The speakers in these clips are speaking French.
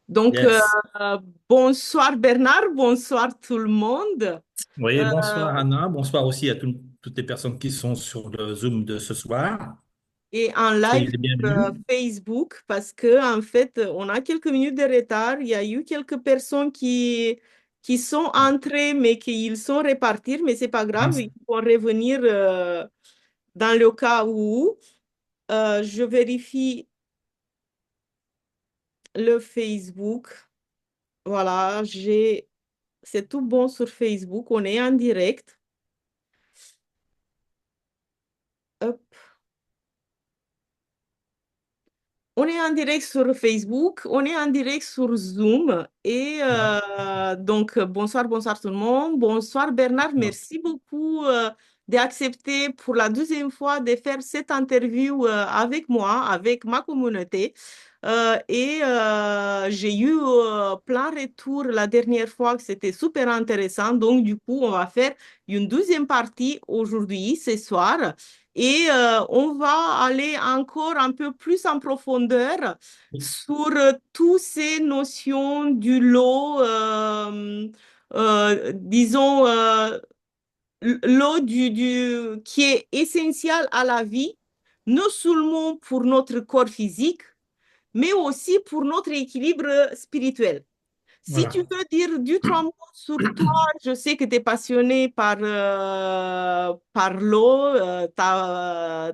Donc, Yes. bonsoir Bernard, bonsoir tout le monde. Oui, Euh, bonsoir Anna, bonsoir aussi à toutes les personnes qui sont sur le Zoom de ce soir. et en live Soyez les sur bienvenus. Facebook parce que en fait, on a quelques minutes de retard. Il y a eu quelques personnes qui sont entrées, mais qui sont réparties, mais c'est pas grave, ils Mince. vont revenir dans le cas où. Je vérifie le Facebook. Voilà, c'est tout bon sur Facebook. On est en direct. Hop. On est en direct sur Facebook, on est en direct sur Zoom et Voilà. donc bonsoir, bonsoir tout le monde. Bonsoir Bernard, Voilà. merci beaucoup d'accepter pour la deuxième fois de faire cette interview avec moi, avec ma communauté. J'ai eu plein de retours la dernière fois que c'était super intéressant. Donc du coup, on va faire une deuxième partie aujourd'hui, ce soir. Et on va aller encore un peu plus en profondeur sur toutes ces notions du lot, disons, l'eau qui est essentiel à la vie, non seulement pour notre corps physique, mais aussi pour notre équilibre spirituel. Si tu Voilà. veux dire deux, trois mots sur toi, je sais que tu es passionné par l'eau, tu as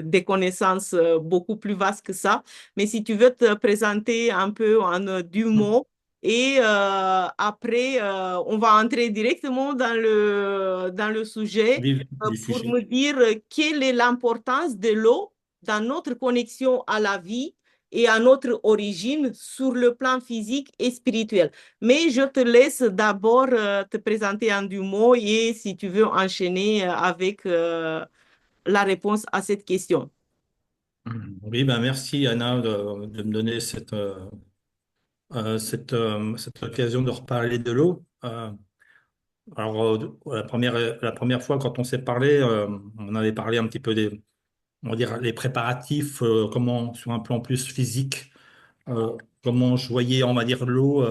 des connaissances beaucoup plus vastes que ça. Mais si tu veux te présenter un peu en deux mots, et après, on va entrer directement dans le sujet Vive les pour sujets. me dire quelle est l'importance de l'eau dans notre connexion à la vie et à notre origine sur le plan physique et spirituel. Mais je te laisse d'abord te présenter en deux mots et si tu veux enchaîner avec la réponse à cette question. Oui, ben merci Anna de me donner cette occasion de reparler de l'eau. La première fois quand on s'est parlé, on avait parlé un petit peu on va dire, les préparatifs, comment, sur un plan plus physique, comment je voyais, on va dire, l'eau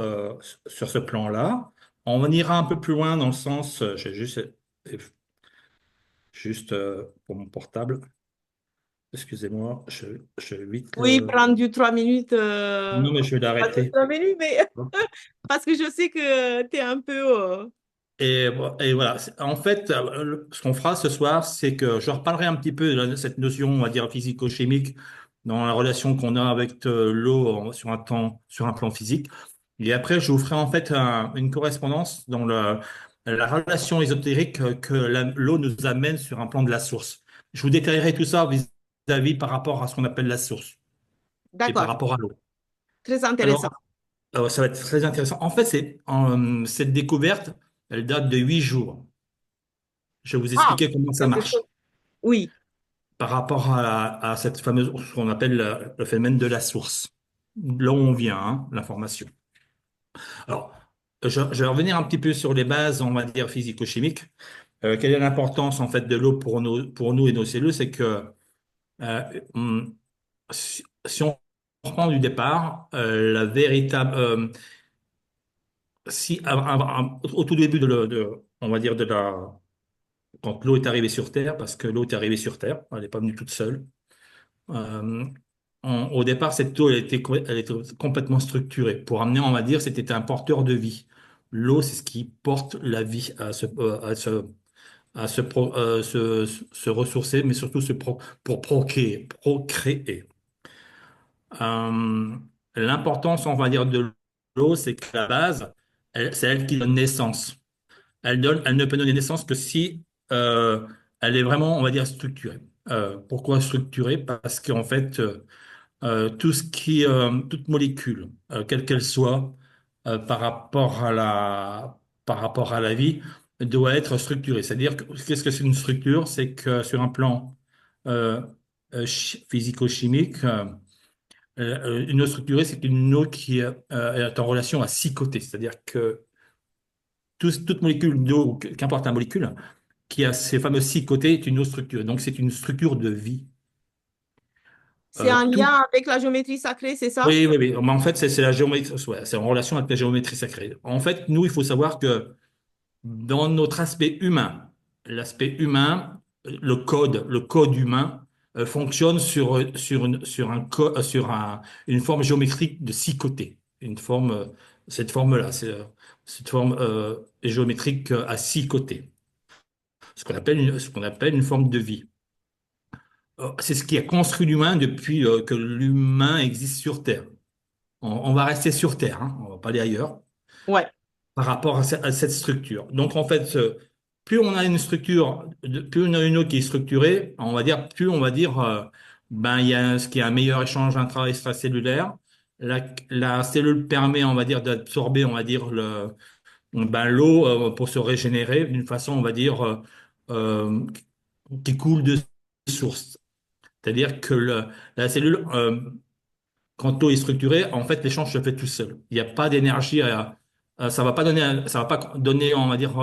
sur ce plan-là. On ira un peu plus loin dans le sens, j'ai juste pour mon portable, excusez-moi, je vais vite Oui, le... prendre du 3 minutes, Non, mais je vais pas de l'arrêter. 3 minutes, mais parce que je sais que tu es un peu... Et voilà. En fait, ce qu'on fera ce soir, c'est que je reparlerai un petit peu de cette notion, on va dire, physico-chimique dans la relation qu'on a avec l'eau sur un plan physique. Et après, je vous ferai en fait une correspondance dans la relation ésotérique que l'eau nous amène sur un plan de la source. Je vous détaillerai tout ça vis-à-vis par rapport à ce qu'on appelle la source et par D'accord, rapport à l'eau. très intéressant. Alors, ça va être très intéressant. En fait, cette découverte, elle date de 8 jours. Je vais vous Ah, expliquer comment ça quelque chose. marche Oui, par rapport à cette fameuse, ce qu'on appelle le phénomène de la source. Là où on vient, hein, l'information. Alors, je vais revenir un petit peu sur les bases, on va dire, physico-chimiques. Quelle est l'importance, en fait, de l'eau pour nous et nos cellules? C'est que si on reprend du départ, la véritable, si, au tout début on va dire, quand l'eau est arrivée sur Terre, parce que l'eau est arrivée sur Terre, elle n'est pas venue toute seule. Euh, Au départ, cette eau, elle était complètement structurée. Pour amener, on va dire, c'était un porteur de vie. L'eau, c'est ce qui porte la vie à se ressourcer, mais surtout pour procréer. Euh, L'importance, on va dire, de l'eau, c'est que la base, c'est elle qui donne naissance. Elle ne peut donner naissance que si elle est vraiment, on va dire, structurée. Pourquoi structurée? Parce qu'en fait, toute molécule, quelle qu'elle soit, par rapport à la vie, doit être structurée. C'est-à-dire qu'est-ce que c'est une structure? C'est que sur un plan euh, physico-chimique, une eau structurée, c'est une eau qui est en relation à 6 côtés. C'est-à-dire que toute molécule d'eau, qu'importe la molécule, qui a ces fameux 6 côtés, est une eau structurée. Donc c'est une structure de vie. C'est en Tout, lien avec la géométrie sacrée, c'est ça? oui, oui, oui. Mais en fait, c'est la géométrie, ouais, c'est en relation avec la géométrie sacrée. En fait, nous, il faut savoir que dans notre aspect humain, l'aspect humain, le code humain fonctionne sur une forme géométrique de six côtés. Cette forme-là, cette forme géométrique à six côtés, ce qu'on appelle une forme de vie. C'est ce qui a construit l'humain depuis que l'humain existe sur Terre. On va rester sur Terre, hein, on va pas aller ailleurs Ouais, par rapport à cette structure. Donc en fait, plus on a une structure, plus on a une eau qui est structurée, on va dire, plus on va dire, ben il y a ce qui est un meilleur échange intra-extracellulaire. La cellule permet, on va dire, d'absorber, on va dire, ben, l'eau pour se régénérer d'une façon, on va dire, euh, qui coule de source. C'est-à-dire que la cellule, quand l'eau est structurée, en fait, l'échange se fait tout seul. Il n'y a pas d'énergie ça va pas donner, on va dire,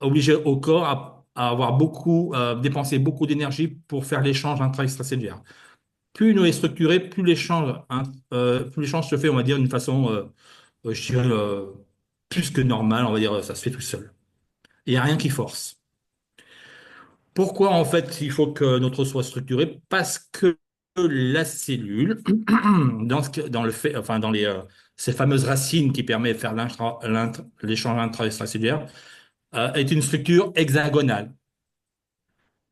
obliger au corps à avoir dépenser beaucoup d'énergie pour faire l'échange intra-extracellulaire. Plus une eau est structurée, plus l'échange se fait, on va dire, d'une façon, je dirais, plus que normale, on va dire, ça se fait tout seul. Il n'y a rien qui force. Pourquoi en fait il faut que notre eau soit structurée? Parce que la cellule, dans le fait, enfin dans ces fameuses racines qui permettent de faire l'échange intra-extracellulaire, est une structure hexagonale.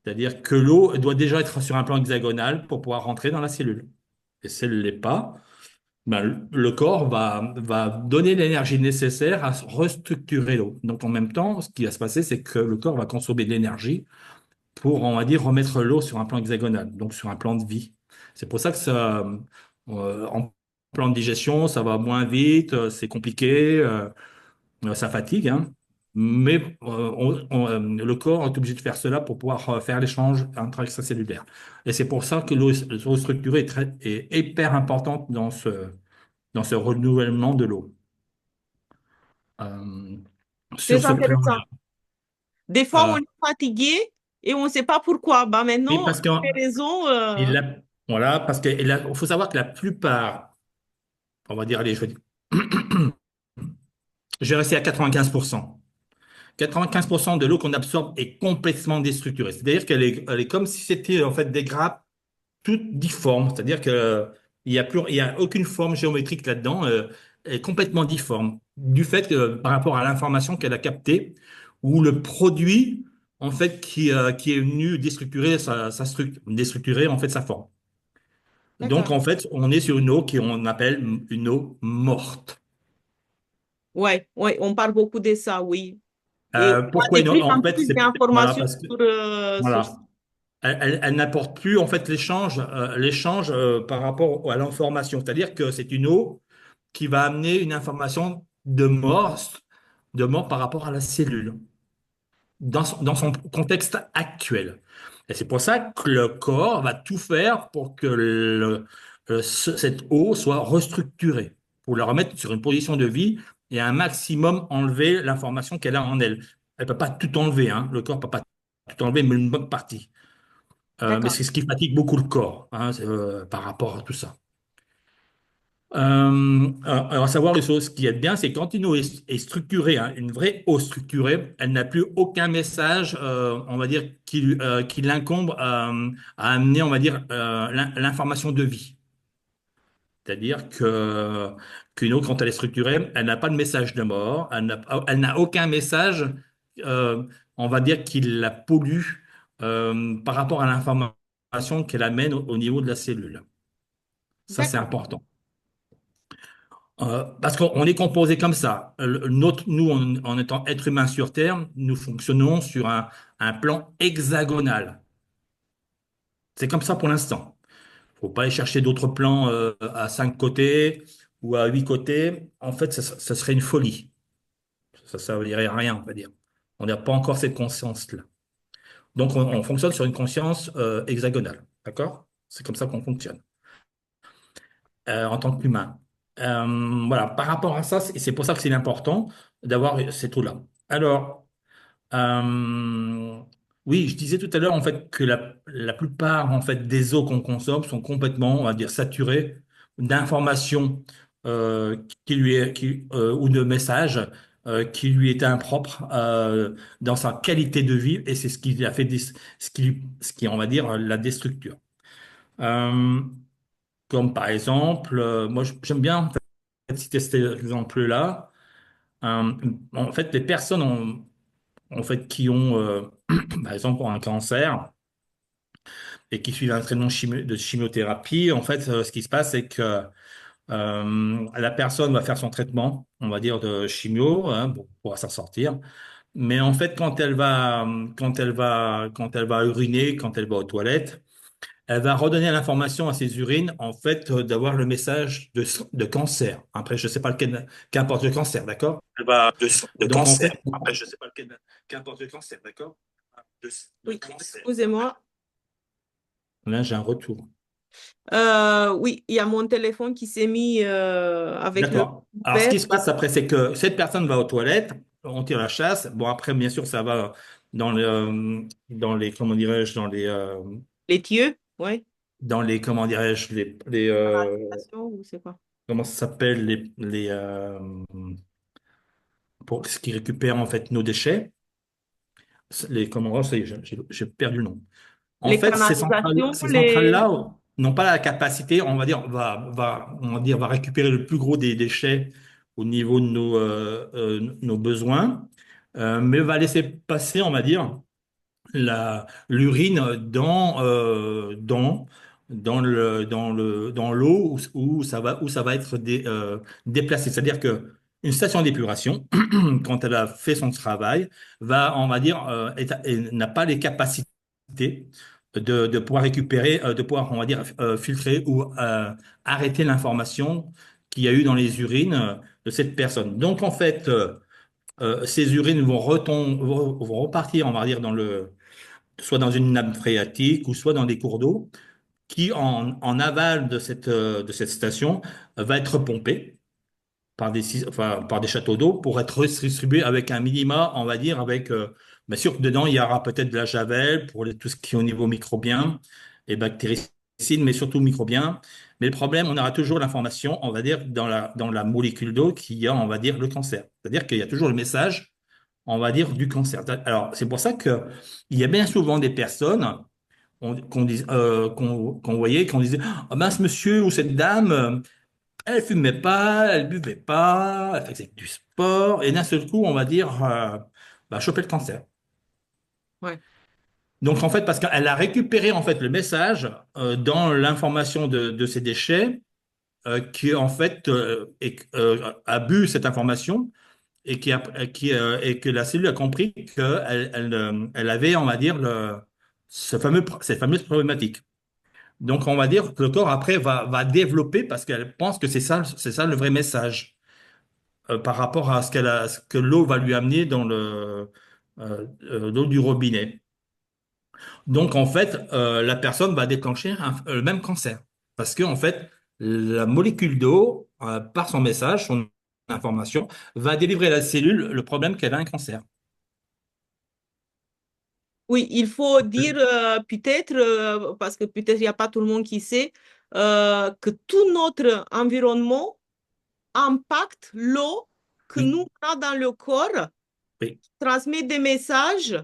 C'est-à-dire que l'eau doit déjà être sur un plan hexagonal pour pouvoir rentrer dans la cellule. Et si elle ne l'est pas, ben, le corps va donner l'énergie nécessaire à restructurer l'eau. Donc en même temps, ce qui va se passer, c'est que le corps va consommer de l'énergie pour, on va dire, remettre l'eau sur un plan hexagonal, donc sur un plan de vie. C'est pour ça que en plan de digestion, ça va moins vite, c'est compliqué, ça fatigue, hein. Mais le corps est obligé de faire cela pour pouvoir faire l'échange intra-extracellulaire. Et c'est pour ça que l'eau structurée est hyper importante dans ce renouvellement de l'eau. Euh, sur très ce intéressant. plan-là. Des fois, on Euh, est fatigué et on ne sait pas pourquoi. Bah et maintenant, parce que, les raisons, et voilà, parce que il faut savoir que la plupart, on va dire, allez, je vais rester à 95%. 95% de l'eau qu'on absorbe est complètement déstructurée. C'est-à-dire elle est comme si c'était en fait des grappes toutes difformes. C'est-à-dire que il y a aucune forme géométrique là-dedans. Elle est complètement difforme du fait que par rapport à l'information qu'elle a captée ou le produit en fait qui est venu déstructurer déstructurer en fait sa forme. Donc d'accord. en fait, on est sur une eau qu'on appelle une eau morte. Ouais, ouais, on parle beaucoup de ça, oui. Et on a Pourquoi de plus en en fait, plus c'est voilà d'informations parce que sur ça. voilà. Elle n'apporte plus en fait l'échange par rapport à l'information. C'est-à-dire que c'est une eau qui va amener une information de mort par rapport à la cellule, dans son contexte actuel. Et c'est pour ça que le corps va tout faire pour que cette eau soit restructurée, pour la remettre sur une position de vie et un maximum enlever l'information qu'elle a en elle. Elle ne peut pas tout enlever, hein. Le corps ne peut pas tout enlever, mais une bonne partie. Mais D'accord. c'est ce qui fatigue beaucoup le corps, hein, par rapport à tout ça. Alors, à savoir une chose qui est bien, c'est quand une eau est structurée, hein, une vraie eau structurée, elle n'a plus aucun message, on va dire, qui l'incombe à amener, on va dire, l'information de vie. C'est-à-dire qu'une eau, quand elle est structurée, elle n'a pas de message de mort, elle n'a aucun message, euh, on va dire, qui la pollue par rapport à l'information qu'elle amène au niveau de la cellule. Ça, c'est D'accord. important. Parce qu'on est composé comme ça. Nous, en étant être humain sur Terre, nous fonctionnons sur un plan hexagonal. C'est comme ça pour l'instant. Faut pas aller chercher d'autres plans à cinq côtés ou à huit côtés. En fait, ça serait une folie. Ça ne dirait rien, on va dire. On n'a pas encore cette conscience-là. Donc, on fonctionne sur une conscience hexagonale. D'accord? C'est comme ça qu'on fonctionne en tant qu'humain. Voilà, par rapport à ça, c'est pour ça que c'est important d'avoir cette eau-là. Alors, euh, Oui, je disais tout à l'heure en fait que la plupart en fait des eaux qu'on consomme sont complètement, on va dire, saturées d'informations ou de messages qui lui étaient impropres dans sa qualité de vie et c'est ce qui a fait ce qui on va dire la déstructure. Euh, Comme par exemple, moi j'aime bien en fait, citer cet exemple-là. En fait, les personnes en fait qui ont par exemple un cancer et qui suivent un traitement de chimiothérapie, en fait, ce qui se passe, c'est que la personne va faire son traitement, on va dire, de chimio, hein, pour pouvoir s'en sortir. Mais en fait, quand elle va uriner, quand elle va aux toilettes, elle va redonner l'information à ses urines, en fait, d'avoir le message de cancer. Après, je sais pas lequel, qu'importe le cancer, d'accord? Elle va De Donc, en cancer. fait, après, je sais pas lequel, qu'importe le cancer, d'accord? De, de Oui, cancer. excusez-moi. Là, j'ai un retour. Oui, il y a mon téléphone qui s'est mis avec le D'accord. Alors, ce vert, qui se passe après, c'est que cette personne va aux toilettes, on tire la chasse. Bon, après, bien sûr, ça va dans les, comment dirais-je, les yeux, ouais, dans les, comment dirais-je, ou c'est quoi? comment ça s'appelle, pour ce qui récupère, en fait, nos déchets. Comment, oh, ça y est, j'ai perdu le nom. En Les fait, canalisations, ces les... centrales-là n'ont pas la capacité, on va dire, on va dire, va récupérer le plus gros des déchets au niveau de nos besoins, mais va laisser passer, on va dire, l'urine dans l'eau où ça va être déplacé. C'est-à-dire que une station d'épuration, quand elle a fait son travail, on va dire, n'a pas les capacités de pouvoir récupérer, de pouvoir, on va dire, filtrer ou arrêter l'information qu'il y a eu dans les urines de cette personne. Donc, en fait, ces urines vont repartir, on va dire, soit dans une nappe phréatique ou soit dans des cours d'eau qui, en aval de cette station, va être pompé par des châteaux d'eau pour être redistribué avec un minima, on va dire, bien sûr que dedans, il y aura peut-être de la javel pour tout ce qui est au niveau microbien et bactéricide, mais surtout microbien. Mais le problème, on aura toujours l'information, on va dire, dans la molécule d'eau qui a, on va dire, le cancer. C'est-à-dire qu'il y a toujours le message, on va dire, du cancer. Alors, c'est pour ça que il y a bien souvent des personnes qu'on voyait, qu'on disait, ah ben, ce monsieur ou cette dame, elle fumait pas, elle buvait pas, elle faisait du sport, et d'un seul coup, on va dire, bah, choper le cancer. Ouais. Donc, en fait, parce qu'elle a récupéré, en fait, le message dans l'information de ces déchets, qui, en fait, a bu cette information et que la cellule a compris elle avait, on va dire, cette fameuse problématique. Donc, on va dire que le corps, après, va développer parce qu'elle pense que c'est ça le vrai message par rapport à ce que l'eau va lui amener dans l'eau du robinet. Donc, en fait, la personne va déclencher le même cancer parce que, en fait, la molécule d'eau, par son message, son information, va délivrer à la cellule le problème qu'elle a un cancer. Oui, il faut dire peut-être, parce que peut-être il n'y a pas tout le monde qui sait, que tout notre environnement impacte l'eau que Oui, nous on a dans le corps, oui, transmet des messages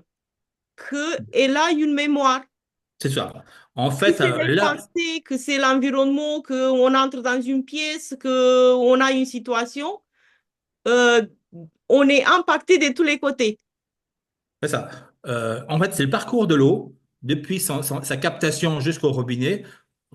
qu'elle a une mémoire. c'est ça. En Si fait, c'est des là, pensées, que c'est l'environnement, qu'on entre dans une pièce, qu'on a une situation, euh, on est impacté de tous les côtés. c'est ça. En fait, c'est le parcours de l'eau, depuis sa captation jusqu'au robinet.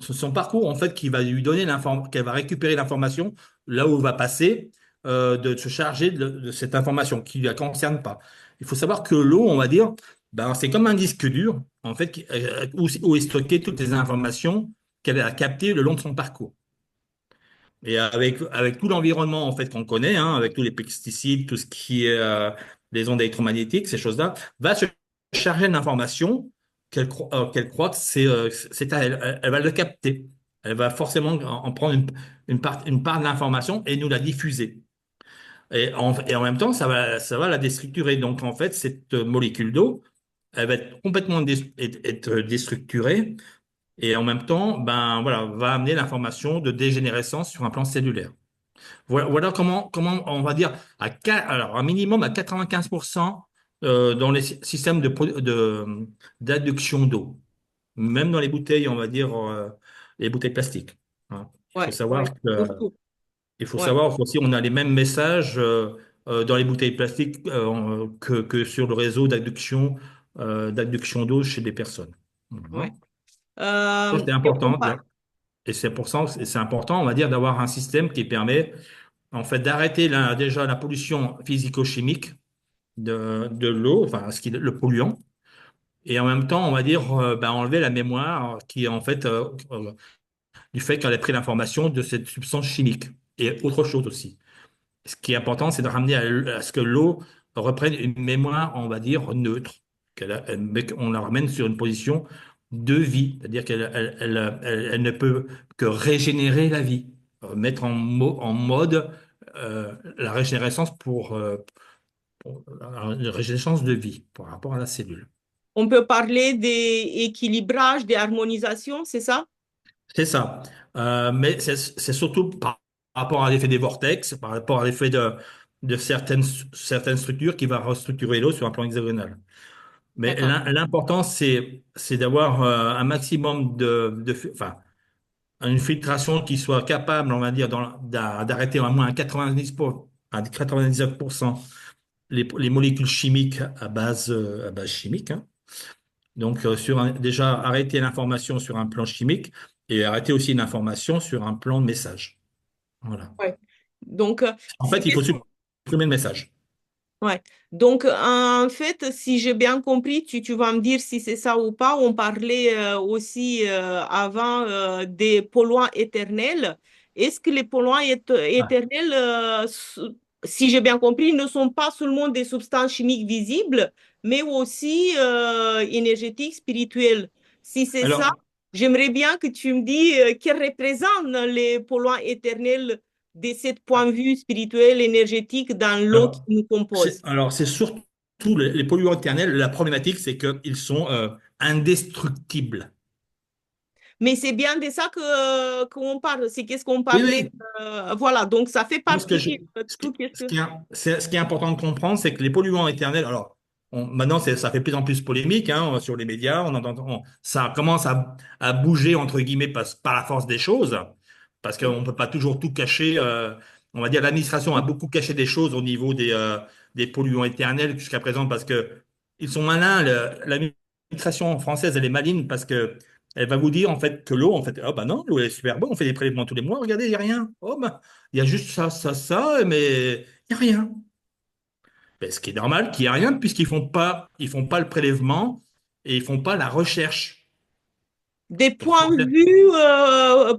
C'est son parcours, en fait, qui va lui donner qu'elle va récupérer l'information là où elle va passer, de se charger de cette information qui ne la concerne pas. Il faut savoir que l'eau, on va dire, ben, c'est comme un disque dur, en fait, où est stocké toutes les informations qu'elle a captées le long de son parcours. Et avec tout l'environnement en fait qu'on connaît, hein, avec tous les pesticides, tout ce qui est les ondes électromagnétiques, ces choses-là, va se charger d'informations qu'elle croit que c'est à elle. Elle va le capter. Elle va forcément en prendre une part de l'information et nous la diffuser. Et en même temps, ça va la déstructurer. Donc en fait, cette molécule d'eau, elle va être complètement être déstructurée et en même temps, ben voilà, va amener l'information de dégénérescence sur un plan cellulaire. Voilà comment on va dire, alors un minimum à 95% dans les systèmes d'adduction d'eau, même dans les bouteilles, on va dire, les bouteilles plastiques. Hein. Ouais, ouais, surtout. Il faut Ouais, savoir qu'aussi on a les mêmes messages dans les bouteilles plastiques que sur le réseau d'adduction d'eau chez des personnes. ouais. Voilà. Ça, c'est Et on important. parle. Et c'est pour ça que c'est important, on va dire, d'avoir un système qui permet en fait d'arrêter déjà la pollution physico-chimique de l'eau, enfin le polluant, et en même temps, on va dire, ben, enlever la mémoire qui est en fait du fait qu'elle a pris l'information de cette substance chimique et autre chose aussi. Ce qui est important, c'est de ramener à ce que l'eau reprenne une mémoire, on va dire, neutre, mais qu'on la ramène sur une position de vie, c'est-à-dire qu'elle ne peut que régénérer la vie, mettre en mode la régénérescence pour la régénérescence de vie par rapport à la cellule. On peut parler des équilibrages, des harmonisations, c'est ça? C'est ça. Mais c'est surtout par rapport à l'effet des vortex, par rapport à l'effet de certaines structures qui va restructurer l'eau sur un plan hexagonal. Mais D'accord. l'important, c'est d'avoir un maximum enfin, une filtration qui soit capable, on va dire, d'arrêter au moins à 99% les molécules chimiques à base chimique. Hein. Donc, déjà, arrêter l'information sur un plan chimique et arrêter aussi l'information sur un plan de message. Voilà. Ouais. Donc, En fait, il faut supprimer le message. ouais. Donc, en fait, si j'ai bien compris, tu vas me dire si c'est ça ou pas. On parlait aussi avant des polluants éternels. Est-ce que les polluants Ouais. éternels, si j'ai bien compris, ne sont pas seulement des substances chimiques visibles, mais aussi énergétiques, spirituelles? Si c'est ça, Alors, j'aimerais bien que tu me dis quels représentent les polluants éternels de ce point de vue spirituel, énergétique dans l'eau qui alors, nous compose. c'est surtout les polluants éternels. La problématique, c'est qu'ils sont indestructibles. Mais c'est bien de ça qu'on parle. C'est qu'est-ce qu'on Oui, parlait. oui. Voilà, donc ça fait Moi, partie de tout. Qu'est-ce que... ce qui est important de comprendre, c'est que les polluants éternels, alors, maintenant, ça fait de plus en plus polémique hein, sur les médias, ça commence à bouger, entre guillemets, par la force des choses, parce qu'on ne peut pas toujours tout cacher. On va dire l'administration a beaucoup caché des choses au niveau des polluants éternels jusqu'à présent, parce que ils sont malins. L'administration française, elle est maligne, parce que elle va vous dire, en fait, que l'eau, en fait, oh, bah non, l'eau est super bonne, on fait des prélèvements tous les mois, regardez, il n'y a rien. Oh, bah, il y a juste ça, mais il n'y a rien. Ben, ce qui est normal qu'il n'y ait rien, ils font pas le prélèvement et ils font pas la recherche. Des Donc, points de vue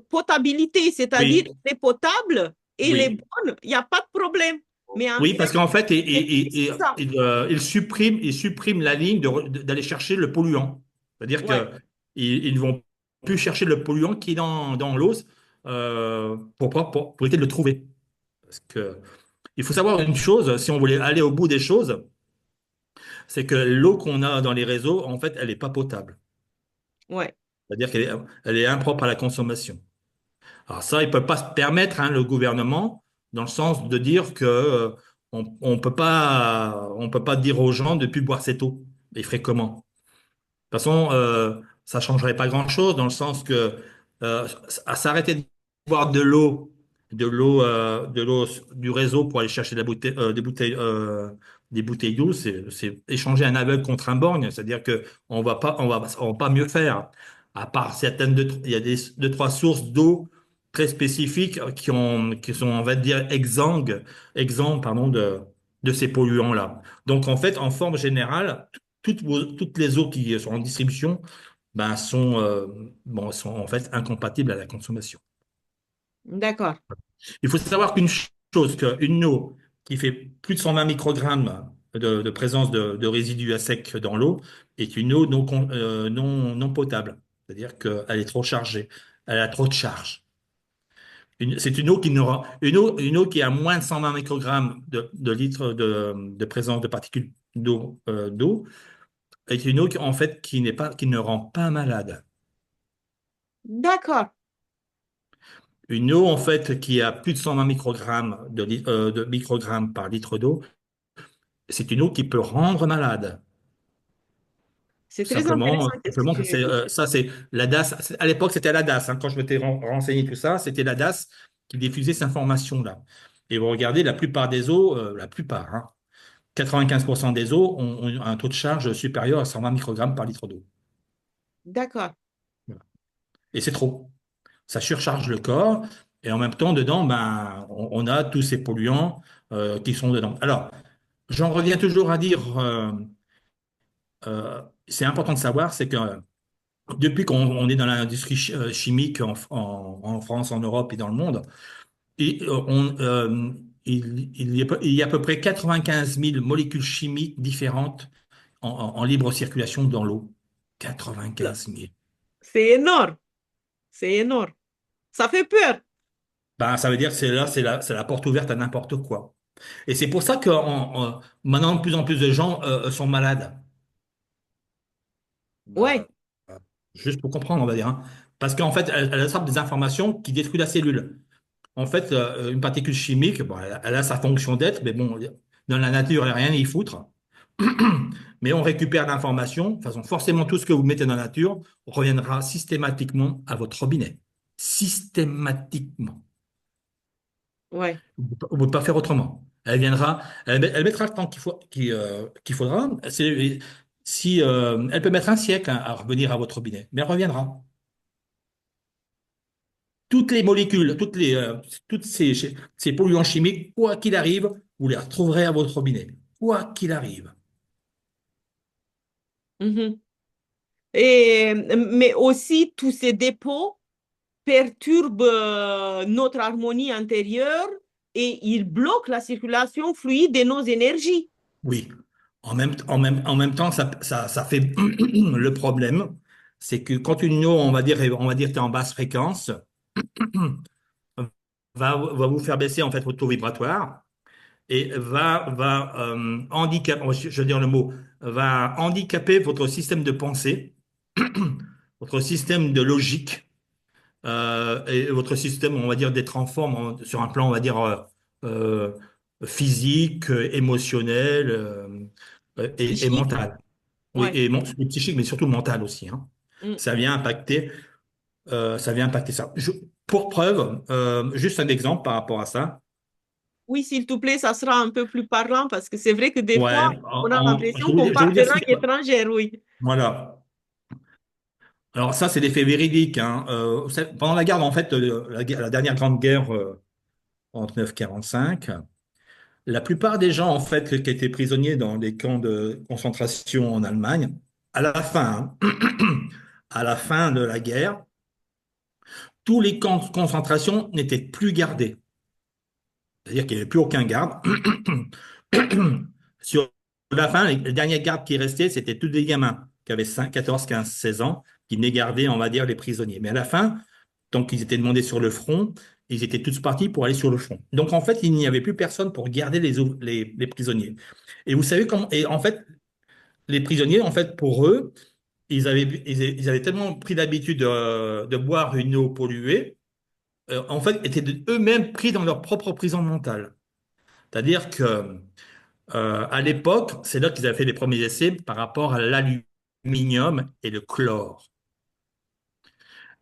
potabilité, c'est-à-dire oui, les potables et les oui. bonnes, il n'y a pas de problème. Mais en Oui, fait, parce qu'en fait, c'est plus ça. ils suppriment la ligne d'aller chercher le polluant. C'est-à-dire Ouais. que ils ne vont plus chercher le polluant qui est dans l'eau pour éviter de le trouver. Parce que il faut savoir une chose, si on voulait aller au bout des choses, c'est que l'eau qu'on a dans les réseaux, en fait, elle n'est pas potable. Ouais. C'est-à-dire elle est impropre à la consommation. Alors ça, il ne peut pas se permettre, hein, le gouvernement, dans le sens de dire que on peut pas dire aux gens de plus boire cette eau. Ils feraient comment? De toute façon, ça changerait pas grand-chose dans le sens que à s'arrêter de boire de l'eau du réseau pour aller chercher des bouteilles d'eau, c'est échanger un aveugle contre un borgne. C'est-à-dire que on va pas mieux faire. À part il y a deux, trois sources d'eau très spécifiques qui sont, on va dire, exempts, pardon, de ces polluants-là. Donc, en fait, en forme générale, toutes les eaux qui sont en distribution ben, sont en fait incompatibles à la consommation. D'accord. Il faut savoir qu'une eau qui fait plus de 120 microgrammes de présence de résidus à sec dans l'eau est une eau non potable. C'est-à-dire qu'elle est trop chargée. Elle a trop de charge. C'est une eau une eau qui a moins de 120 microgrammes de litres de présence de particules d'eau, est une eau en fait qui ne rend pas malade. D'accord. Une eau en fait qui a plus de 120 microgrammes de microgrammes par litre d'eau, c'est une eau qui peut rendre malade. C'est très Simplement, intéressant. Qu'est-ce que simplement tu que viens de dire? ça, c'est la DAS. À l'époque, c'était la DAS. Quand je m'étais renseigné tout ça, c'était la DAS qui diffusait cette information-là. Et vous regardez, la plupart des eaux, la plupart, hein, 95% des eaux ont un taux de charge supérieur à 120 microgrammes par litre d'eau. D'accord. Voilà. Et c'est trop. Ça surcharge le corps. Et en même temps, dedans, ben, on a tous ces polluants qui sont dedans. Alors, j'en reviens toujours à dire, c'est important de savoir, c'est que depuis qu'on est dans l'industrie chimique en France, en Europe et dans le monde, et, il y a à peu près 95 000 molécules chimiques différentes en libre circulation dans l'eau. 95 000. C'est énorme. C'est énorme. Ça fait peur. Ben, ça veut dire que c'est la porte ouverte à n'importe quoi. Et c'est pour ça que maintenant, de plus en plus de gens sont malades. Ouais. Euh, Juste pour comprendre, on va dire, hein. Parce qu'en fait, elle attrape des informations qui détruisent la cellule. En fait, une particule chimique, bon, elle a sa fonction d'être, mais bon, dans la nature, il n'y a rien à y foutre. Mais on récupère l'information. De toute façon, forcément, tout ce que vous mettez dans la nature reviendra systématiquement à votre robinet. Systématiquement. Ouais. On ne peut pas faire autrement. Elle viendra, elle mettra le temps qu'il faudra. Si, elle peut mettre un siècle, hein, à revenir à votre robinet, mais elle reviendra. Toutes les molécules, toutes ces polluants chimiques, quoi qu'il arrive, vous les retrouverez à votre robinet. Quoi qu'il arrive. Mhm. Et, mais aussi, tous ces dépôts perturbent notre harmonie intérieure et ils bloquent la circulation fluide de nos énergies. Oui. En même temps, ça fait le problème, c'est que quand une eau, on va dire, est en basse fréquence, va vous faire baisser en fait votre taux vibratoire et va handicaper, je veux dire le mot, va handicaper votre système de pensée, votre système de logique et votre système, on va dire, d'être en forme sur un plan, on va dire, euh, physique, émotionnel et Psychique. mental. Oui, Ouais. et psychique, mais surtout mental aussi, hein. Mm. Ça vient impacter, ça vient impacter ça. Pour preuve, juste un exemple par rapport à ça. Oui, s'il te plaît, ça sera un peu plus parlant parce que c'est vrai que des fois, Ouais, on a l'impression je qu'on vais vous parle de dire ce qui langue étrangère, oui. Voilà. Alors ça, c'est des faits véridiques, hein. Pendant la guerre, en fait, la dernière grande guerre 39-45, la plupart des gens, en fait, qui étaient prisonniers dans les camps de concentration en Allemagne, à la fin, hein, à la fin de la guerre, tous les camps de concentration n'étaient plus gardés. C'est-à-dire qu'il n'y avait plus aucun garde. Sur la fin, les derniers gardes qui restaient, c'était tous des gamins qui avaient 5, 14, 15, 16 ans, qui venaient garder, on va dire, les prisonniers. Mais à la fin, tant qu'ils étaient demandés sur le front, ils étaient tous partis pour aller sur le front. Donc en fait, il n'y avait plus personne pour garder les prisonniers. Et vous savez comment. Et en fait, les prisonniers, en fait, pour eux, ils avaient tellement pris l'habitude de boire une eau polluée, en fait, étaient eux-mêmes pris dans leur propre prison mentale. C'est-à-dire que à l'époque, c'est là qu'ils avaient fait les premiers essais par rapport à l'aluminium et le chlore.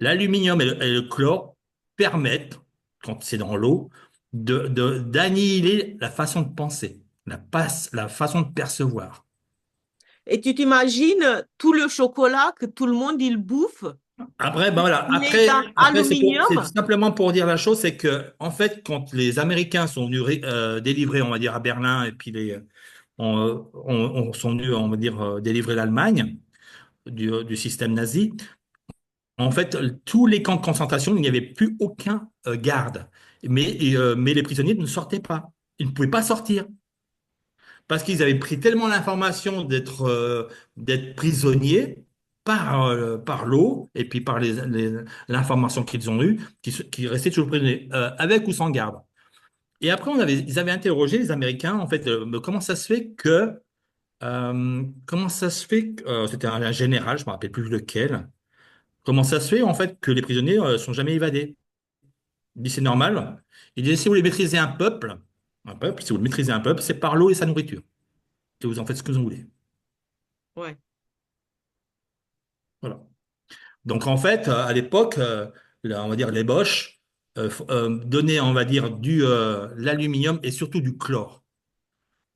L'aluminium et le chlore permettent, quand c'est dans l'eau, d'annihiler la façon de penser, la façon de percevoir. Et tu t'imagines tout le chocolat que tout le monde il bouffe, Après, ben voilà. il est dans Après c'est aluminium. simplement pour dire la chose, c'est que en fait, quand les Américains sont venus délivrer, on va dire à Berlin, et puis sont venus, on va dire délivrer l'Allemagne du système nazi. En fait, tous les camps de concentration, il n'y avait plus aucun garde. Mais les prisonniers ne sortaient pas. Ils ne pouvaient pas sortir parce qu'ils avaient pris tellement l'information d'être prisonniers par l'eau et puis par l'information qu'ils ont eue, qu'ils restaient toujours prisonniers, avec ou sans garde. Et après, ils avaient interrogé les Américains, en fait, comment ça se fait que Comment ça se fait c'était un général, je me rappelle plus lequel. Comment ça se fait en fait que les prisonniers sont jamais évadés? Il dit c'est normal. Il dit si vous voulez maîtriser un peuple, si vous voulez maîtriser un peuple, c'est par l'eau et sa nourriture. Et vous en faites ce que vous en voulez. Ouais. Voilà. Donc en fait, à l'époque, on va dire les Boches donnaient, on va dire, l'aluminium et surtout du chlore.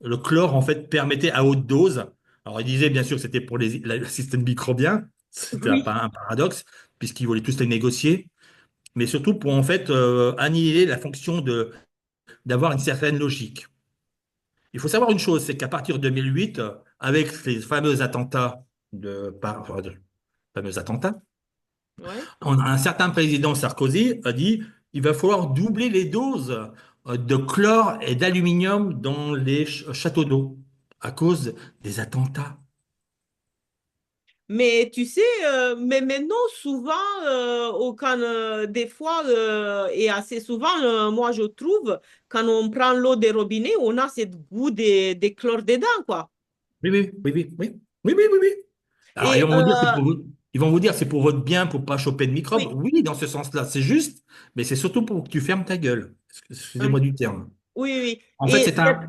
Le chlore, en fait, permettait à haute dose. Alors, il disait bien sûr que c'était pour le système microbien. C'était Oui. pas un paradoxe, puisqu'ils voulaient tous les négocier. Mais surtout pour, en fait, annihiler la fonction d'avoir une certaine logique. Il faut savoir une chose, c'est qu'à partir de 2008, avec les fameux attentats fameux attentats, Ouais. un certain président Sarkozy a dit il va falloir doubler les doses de chlore et d'aluminium dans les châteaux d'eau à cause des attentats. Mais tu sais, mais maintenant, souvent, des fois, et assez souvent, moi, je trouve, quand on prend l'eau des robinets, on a ce goût des chlore dedans, quoi. Oui, oui, oui, oui, oui, oui, oui, oui, oui. Alors, Et ils vont vous dire c'est pour votre bien, pour pas choper de microbes. oui, Oui, dans ce sens-là, c'est juste, mais c'est surtout pour que tu fermes ta gueule. un Excusez-moi du terme. Oui, oui. Oui. En fait, Et certains,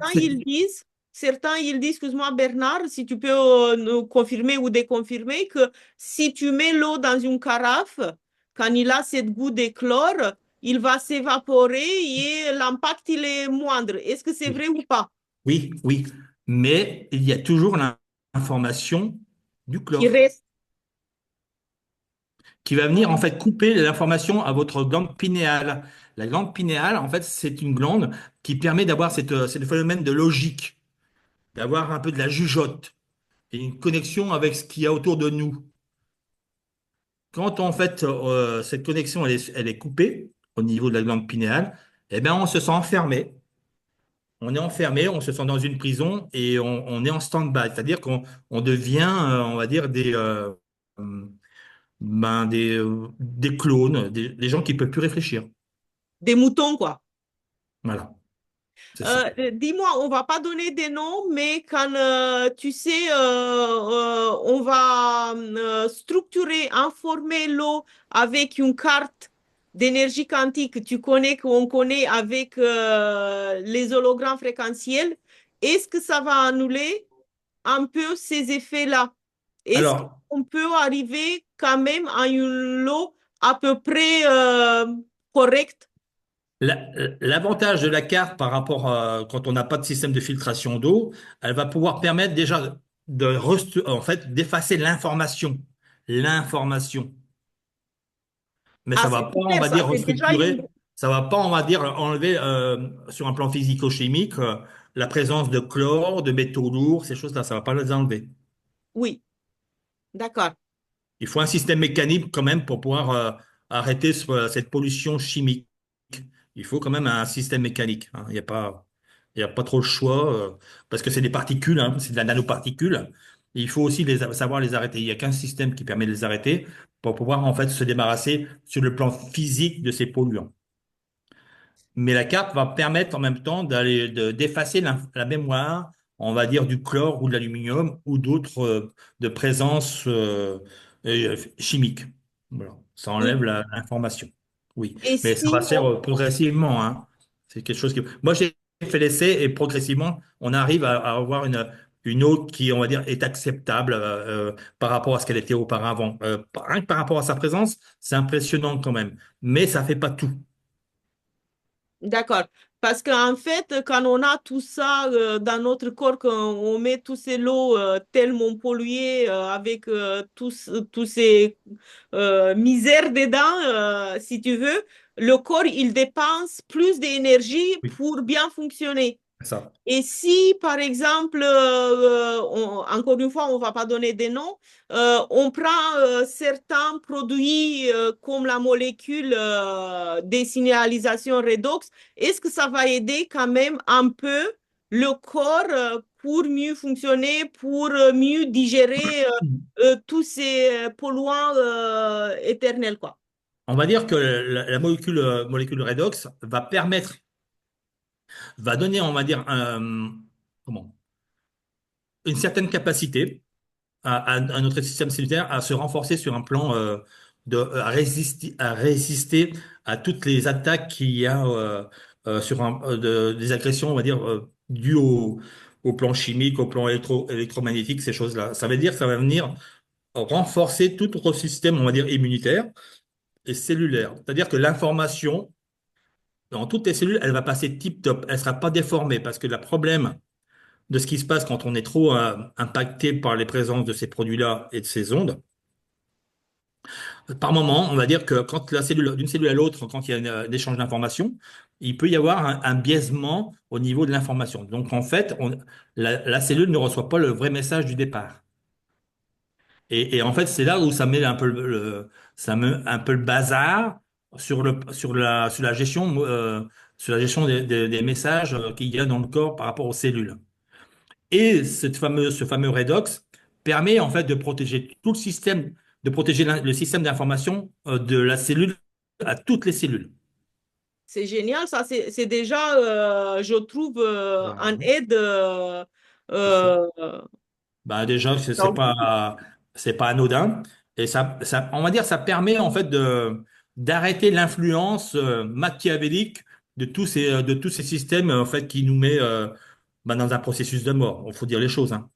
ils disent, excuse-moi Bernard, si tu peux nous confirmer ou déconfirmer que si tu mets l'eau dans une carafe, quand il a cette goût de chlore, il va s'évaporer et l'impact, il est moindre. Est-ce que c'est oui, vrai ou pas? oui, oui. Mais il y a toujours l'information du Qui chlore, reste. qui va venir en fait couper l'information à votre glande pinéale. La glande pinéale, en fait, c'est une glande qui permet d'avoir ce phénomène de logique, d'avoir un peu de la jugeote et une connexion avec ce qu'il y a autour de nous. Quand en fait cette connexion elle est coupée au niveau de la glande pinéale, eh bien on se sent enfermé. On est enfermé, on se sent dans une prison et on est en stand-by, c'est-à-dire qu'on devient, on va dire, des clones, des gens qui ne peuvent plus réfléchir. Des moutons, quoi. Voilà, c'est ça. Dis-moi, on va pas donner des noms, mais quand tu sais, on va structurer, informer l'eau avec une carte d'énergie quantique, tu connais, qu'on connaît avec les hologrammes fréquentiels, est-ce que ça va annuler un peu ces effets-là? Est-ce Alors, qu'on peut arriver quand même à une eau à peu près correcte? l'avantage de la carte par rapport à quand on n'a pas de système de filtration d'eau, elle va pouvoir permettre déjà en fait, d'effacer l'information. L'information. Mais Ah, ça va c'est pas, on super, va ça, dire, c'est déjà une... restructurer, ça va pas, on va dire, enlever sur un plan physico-chimique la présence de chlore, de métaux lourds, ces choses-là, ça va pas les enlever. Oui, d'accord. Il faut un système mécanique quand même pour pouvoir arrêter cette pollution chimique. Il faut quand même un système mécanique, hein. Il y a pas trop le choix parce que c'est des particules, hein, c'est de la nanoparticule. Et il faut aussi savoir les arrêter. Il n'y a qu'un système qui permet de les arrêter pour pouvoir en fait se débarrasser sur le plan physique de ces polluants. Mais la carte va permettre en même temps d'effacer la mémoire, on va dire, du chlore ou de l'aluminium ou d'autres de présence chimique. Voilà. Ça Oui. enlève l'information. Oui. Et Mais ça va si se faire progressivement, hein. C'est quelque chose qui... Moi, j'ai fait l'essai et progressivement, on arrive à avoir une eau qui, on va dire, est acceptable par rapport à ce qu'elle était auparavant. Rien que par rapport à sa présence, c'est impressionnant quand même. Mais ça fait pas tout. D'accord. Parce qu'en fait, quand on a tout ça dans notre corps, quand on met tous ces lots tellement pollués avec tous ces misères dedans, si tu veux, le corps, il dépense plus d'énergie Oui, pour bien fonctionner. c'est ça. Et si, par exemple, encore une fois, on ne va pas donner des noms, on prend certains produits comme la molécule des signalisations redox, est-ce que ça va aider quand même un peu le corps pour mieux fonctionner, pour mieux digérer tous ces polluants éternels, quoi? On va dire que la molécule redox va donner, on va dire, comment? une certaine capacité à notre système cellulaire à se renforcer sur un plan à résister à toutes les attaques qu'il y a des agressions, on va dire, dues au plan chimique, au plan électromagnétique, ces choses-là. Ça veut dire que ça va venir renforcer tout notre système, on va dire, immunitaire et cellulaire. C'est-à-dire que l'information dans toutes les cellules, elle va passer tip-top. Elle sera pas déformée parce que le problème de ce qui se passe quand on est trop impacté par les présences de ces produits-là et de ces ondes, par moment, on va dire que quand la cellule, d'une cellule à l'autre, quand il y a un échange d'informations, il peut y avoir un biaisement au niveau de l'information. Donc en fait, la cellule ne reçoit pas le vrai message du départ. Et en fait, c'est là où ça met un peu ça met un peu le bazar sur la gestion, sur la gestion des messages qu'il y a dans le corps par rapport aux cellules. Et ce fameux redox permet en fait de protéger tout le système, de protéger le système d'information de la cellule à toutes les cellules. C'est génial, ça, c'est déjà, je trouve, en Voilà. aide. Euh, Bah déjà, dans- c'est pas anodin. Et on va dire, ça permet en fait d'arrêter l'influence machiavélique de tous ces systèmes en fait qui nous met bah, dans un processus de mort. Il faut dire les choses, hein.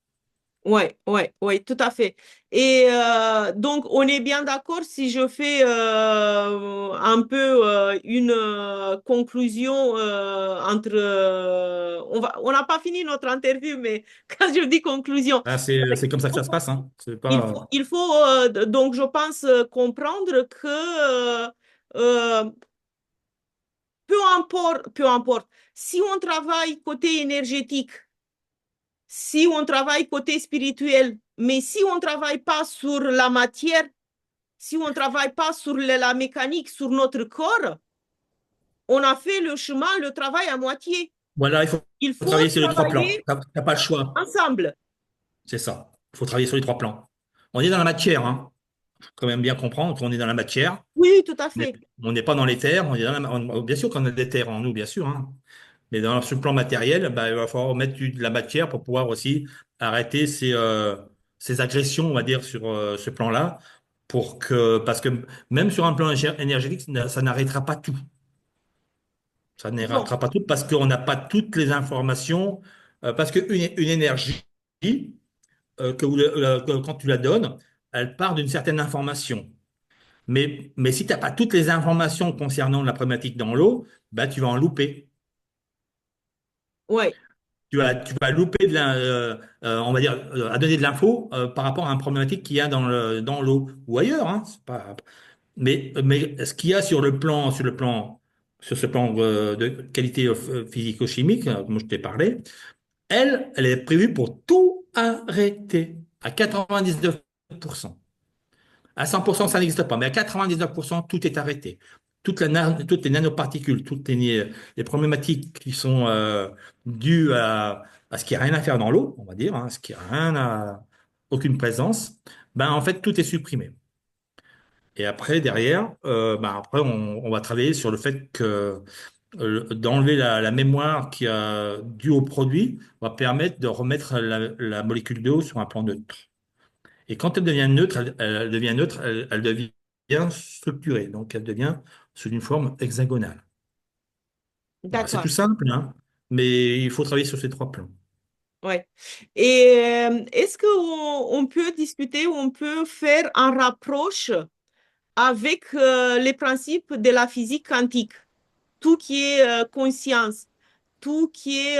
Ouais, ouais, ouais, tout à fait. Et donc, on est bien d'accord si je fais un peu une conclusion entre... on n'a pas fini notre interview, mais quand je dis conclusion, Ah, c'est comme ça que ça se passe, hein. C'est pas. il faut donc, je pense, comprendre que peu importe, si on travaille côté énergétique, si on travaille côté spirituel, mais si on ne travaille pas sur la matière, si on ne travaille pas sur la mécanique, sur notre corps, on a fait le chemin, le travail à moitié. Voilà, il Il faut faut travailler sur les trois plans. travailler T'as pas le choix. ensemble. C'est ça. Il faut travailler sur les trois plans. On est dans la matière, hein. Faut quand même bien comprendre qu'on est dans la matière. Oui, tout à Mais fait. on n'est pas dans les terres. On est bien sûr qu'on a des terres en nous, bien sûr, hein. Mais sur le plan matériel, bah, il va falloir mettre de la matière pour pouvoir aussi arrêter ces agressions, on va dire, sur ce plan-là. Parce que même sur un plan énergétique, ça n'arrêtera pas tout. Ça Bon, n'arrêtera pas tout parce qu'on n'a pas toutes les informations. Parce une énergie, quand tu la donnes, elle part d'une certaine information. Mais si tu n'as pas toutes les informations concernant la problématique dans l'eau, bah, tu vas en louper. ouais, Tu vas louper on va dire, à donner de l'info par rapport à une problématique qu'il y a dans l'eau ou ailleurs, hein, c'est pas. Mais ce qu'il y a sur ce plan de qualité physico-chimique, comme je t'ai parlé, elle est prévue pour tout arrêter à 99%. À 100%, ça n'existe pas, mais à 99%, tout est arrêté. Toutes les nanoparticules, les problématiques qui sont dues à ce qui n'a rien à faire dans l'eau, on va dire, hein, ce qui n'a rien à, aucune présence, ben, en fait, tout est supprimé. Et après, derrière, ben, après, on va travailler sur le fait que d'enlever la mémoire qui a due au produit va permettre de remettre la molécule d'eau sur un plan neutre. Et quand elle devient neutre, elle devient neutre, elle devient structurée. Donc, elle devient sous une forme hexagonale. Voilà, c'est d'accord. tout simple, hein, mais il faut travailler sur ces trois plans. Ouais. Et est-ce qu'on on peut discuter, on peut faire un rapproche avec les principes de la physique quantique, tout qui est conscience, tout qui est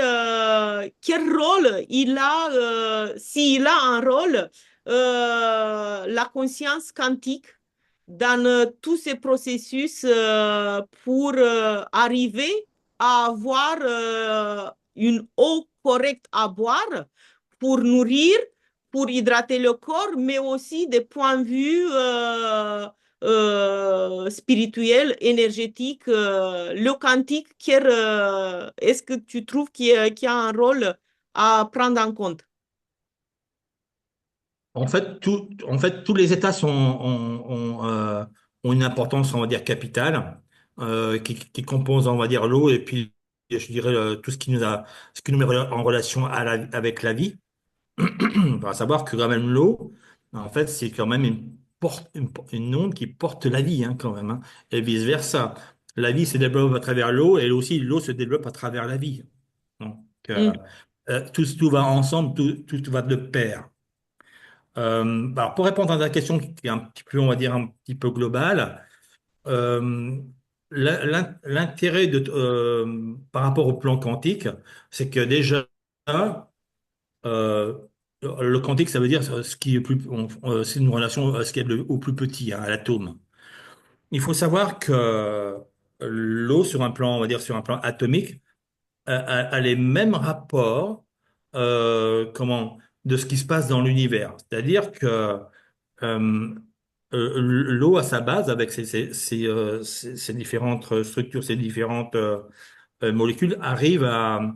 quel rôle il a, s'il a un rôle, la conscience quantique dans tous ces processus pour arriver à avoir une eau correcte à boire pour nourrir, pour hydrater le corps, mais aussi des points de vue spirituels, énergétiques, le quantique. Est-ce que tu trouves qu'il y a un rôle à prendre en compte? En fait, tous les États ont une importance, on va dire, capitale, qui compose, on va dire, l'eau et puis, je dirais, tout ce qui nous met en relation avec la vie. À savoir que quand même l'eau, en fait, c'est quand même une onde qui porte la vie, hein, quand même, hein, et vice-versa. La vie se développe à travers l'eau et aussi l'eau se développe à travers la vie. Donc, Mm. tout va ensemble, tout va de pair. Alors, pour répondre à ta question qui est un petit peu, on va dire, un petit peu globale, euh, l'intérêt par rapport au plan quantique, c'est que déjà, euh, le quantique, ça veut dire ce qui est c'est une relation à ce qui est au plus petit, hein, à l'atome. Il faut savoir que l'eau, sur un plan, on va dire, sur un plan atomique, a les mêmes rapports, de ce qui se passe dans l'univers. C'est-à-dire que euh, l'eau à sa base, avec ses différentes structures, ses différentes molécules, arrive à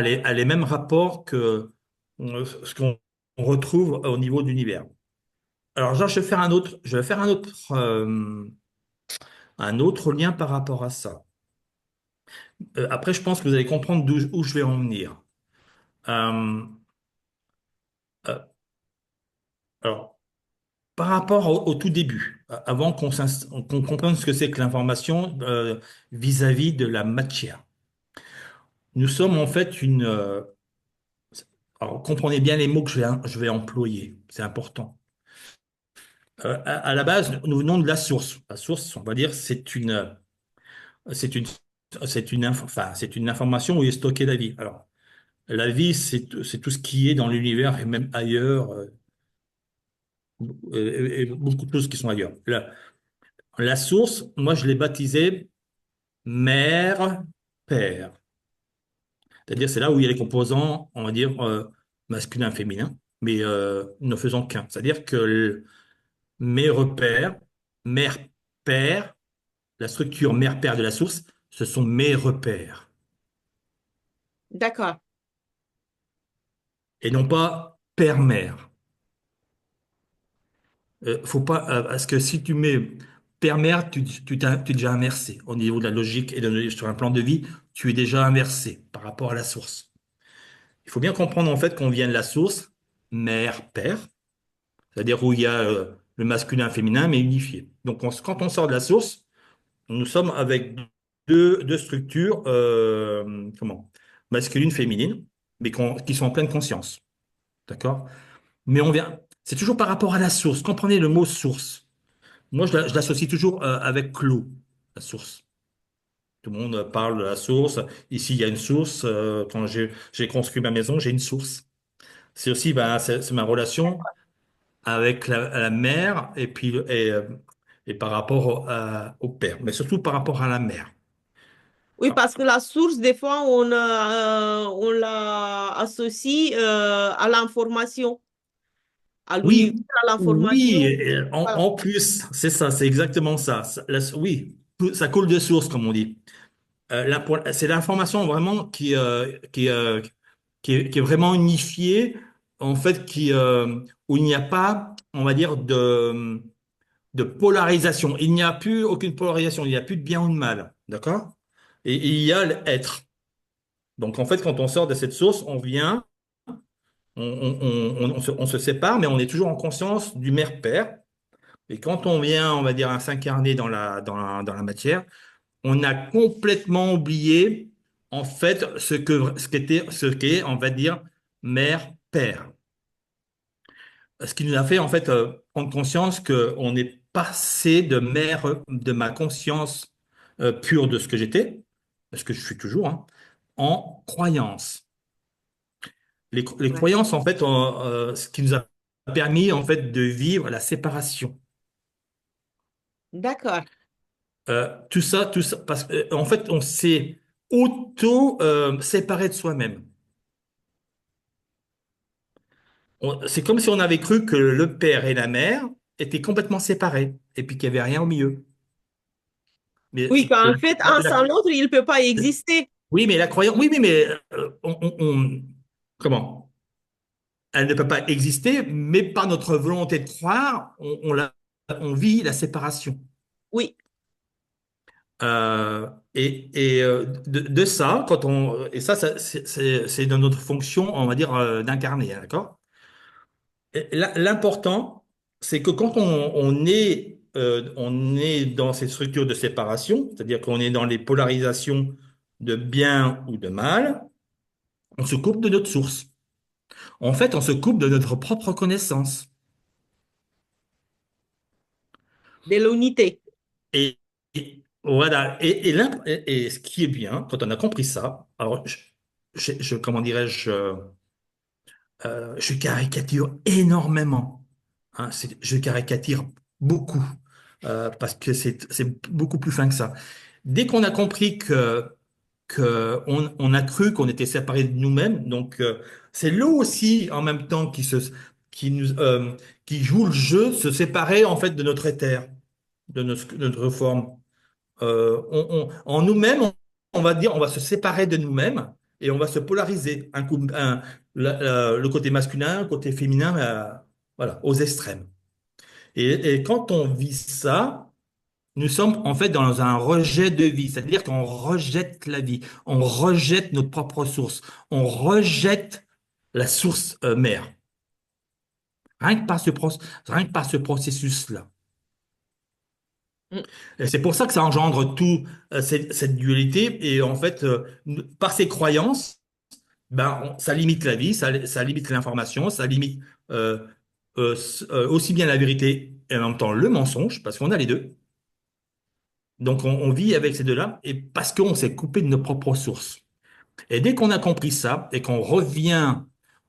les mêmes rapports que ce qu'on retrouve au niveau de l'univers. Alors, genre, je vais faire un autre lien par rapport à ça. Après, je pense que vous allez comprendre où je vais en venir. Euh, euh, alors, par rapport au tout début, avant qu'on comprenne ce que c'est que l'information vis-à-vis de la matière, nous sommes en fait alors, comprenez bien les mots que je vais employer, c'est important. À la base, nous venons de la source. La source, on va dire, c'est une, c'est une information où est stockée la vie. Alors, la vie, c'est tout ce qui est dans l'univers et même ailleurs, et beaucoup de choses qui sont ailleurs. La source, moi, je l'ai baptisée mère, père. C'est-à-dire, c'est là où il y a les composants, on va dire, masculin, féminin, mais ne faisant qu'un. C'est-à-dire que mes repères, mère, père, la structure mère-père de la source, ce sont mes repères. D'accord. Et non pas père-mère. Faut pas, parce que si tu mets père-mère, tu es déjà inversé. Au niveau de la logique et sur un plan de vie, tu es déjà inversé par rapport à la source. Il faut bien comprendre en fait qu'on vient de la source, mère-père, c'est-à-dire où il y a le masculin et le féminin, mais unifié. Donc quand on sort de la source, nous sommes avec deux structures, masculines, féminines, mais qui sont en pleine conscience. D'accord? Mais c'est toujours par rapport à la source. Comprenez le mot source. Moi, je l'associe toujours avec l'eau, la source. Tout le monde parle de la source. Ici, il y a une source. Quand j'ai construit ma maison, j'ai une source. C'est aussi, ben, c'est ma relation avec la mère et par rapport au père, mais surtout par rapport à la mère. Oui, parce que la source, des fois, on la associe à l'information, à l'univers, Oui, à oui, l'information. Voilà. en plus, c'est ça, c'est exactement ça. Oui, ça coule de source, comme on dit. C'est l'information vraiment qui est vraiment unifiée, en fait, où il n'y a pas, on va dire, de polarisation. Il n'y a plus aucune polarisation, il n'y a plus de bien ou de mal, d'accord? Et il y a l'être. Donc, en fait, quand on sort de cette source, on vient, on se sépare, mais on est toujours en conscience du mère-père. Et quand on vient, on va dire, à s'incarner dans la matière, on a complètement oublié, en fait, ce qu'est, on va dire, mère-père. Ce qui nous a fait, en fait, prendre conscience qu'on est passé de ma conscience pure de ce que j'étais, parce que je suis toujours, hein, en croyance. Les Ouais. croyances, en fait, ce qui nous a permis, en fait, de vivre la séparation. D'accord. Tout ça, parce qu'en fait, on s'est séparé de soi-même. C'est comme si on avait cru que le père et la mère étaient complètement séparés, et puis qu'il n'y avait rien au milieu. Mais Oui, qu'en fait, la- un sans la- l'autre, il ne peut pas exister. oui, mais la croyance, oui, oui, mais comment? Elle ne peut pas exister, mais par notre volonté de croire, on vit la séparation. Oui, De ça, et ça, c'est dans notre fonction, on va dire, d'incarner, hein, d'accord? L'important, c'est que quand on est dans ces structures de séparation, c'est-à-dire qu'on est dans les polarisations de bien ou de mal, on se coupe de notre source. En fait, on se coupe de notre propre connaissance. de l'unité. Et, voilà. Et ce qui est bien, quand on a compris ça, alors, comment dirais-je, je caricature énormément. Hein, je caricature beaucoup parce que c'est beaucoup plus fin que ça. Dès qu'on a compris on a cru qu'on était séparés de nous-mêmes, donc c'est l'eau aussi en même temps qui nous qui joue le jeu de se séparer en fait de notre éther, de notre forme. En nous-mêmes, on va dire, on va se séparer de nous-mêmes et on va se polariser. Le côté masculin, le côté féminin, voilà, aux extrêmes. Et quand on vit ça, nous sommes en fait dans un rejet de vie, c'est-à-dire qu'on rejette la vie, on rejette notre propre source, on rejette la source mère. Rien que par ce processus-là. Mm. Et c'est pour ça que ça engendre tout cette dualité. Et en fait, par ces croyances, ça limite la vie, ça limite l'information, ça limite aussi bien la vérité et en même temps le mensonge, parce qu'on a les deux. Donc on vit avec ces deux-là, et parce qu'on s'est coupé de nos propres sources. Et dès qu'on a compris ça, et qu'on revient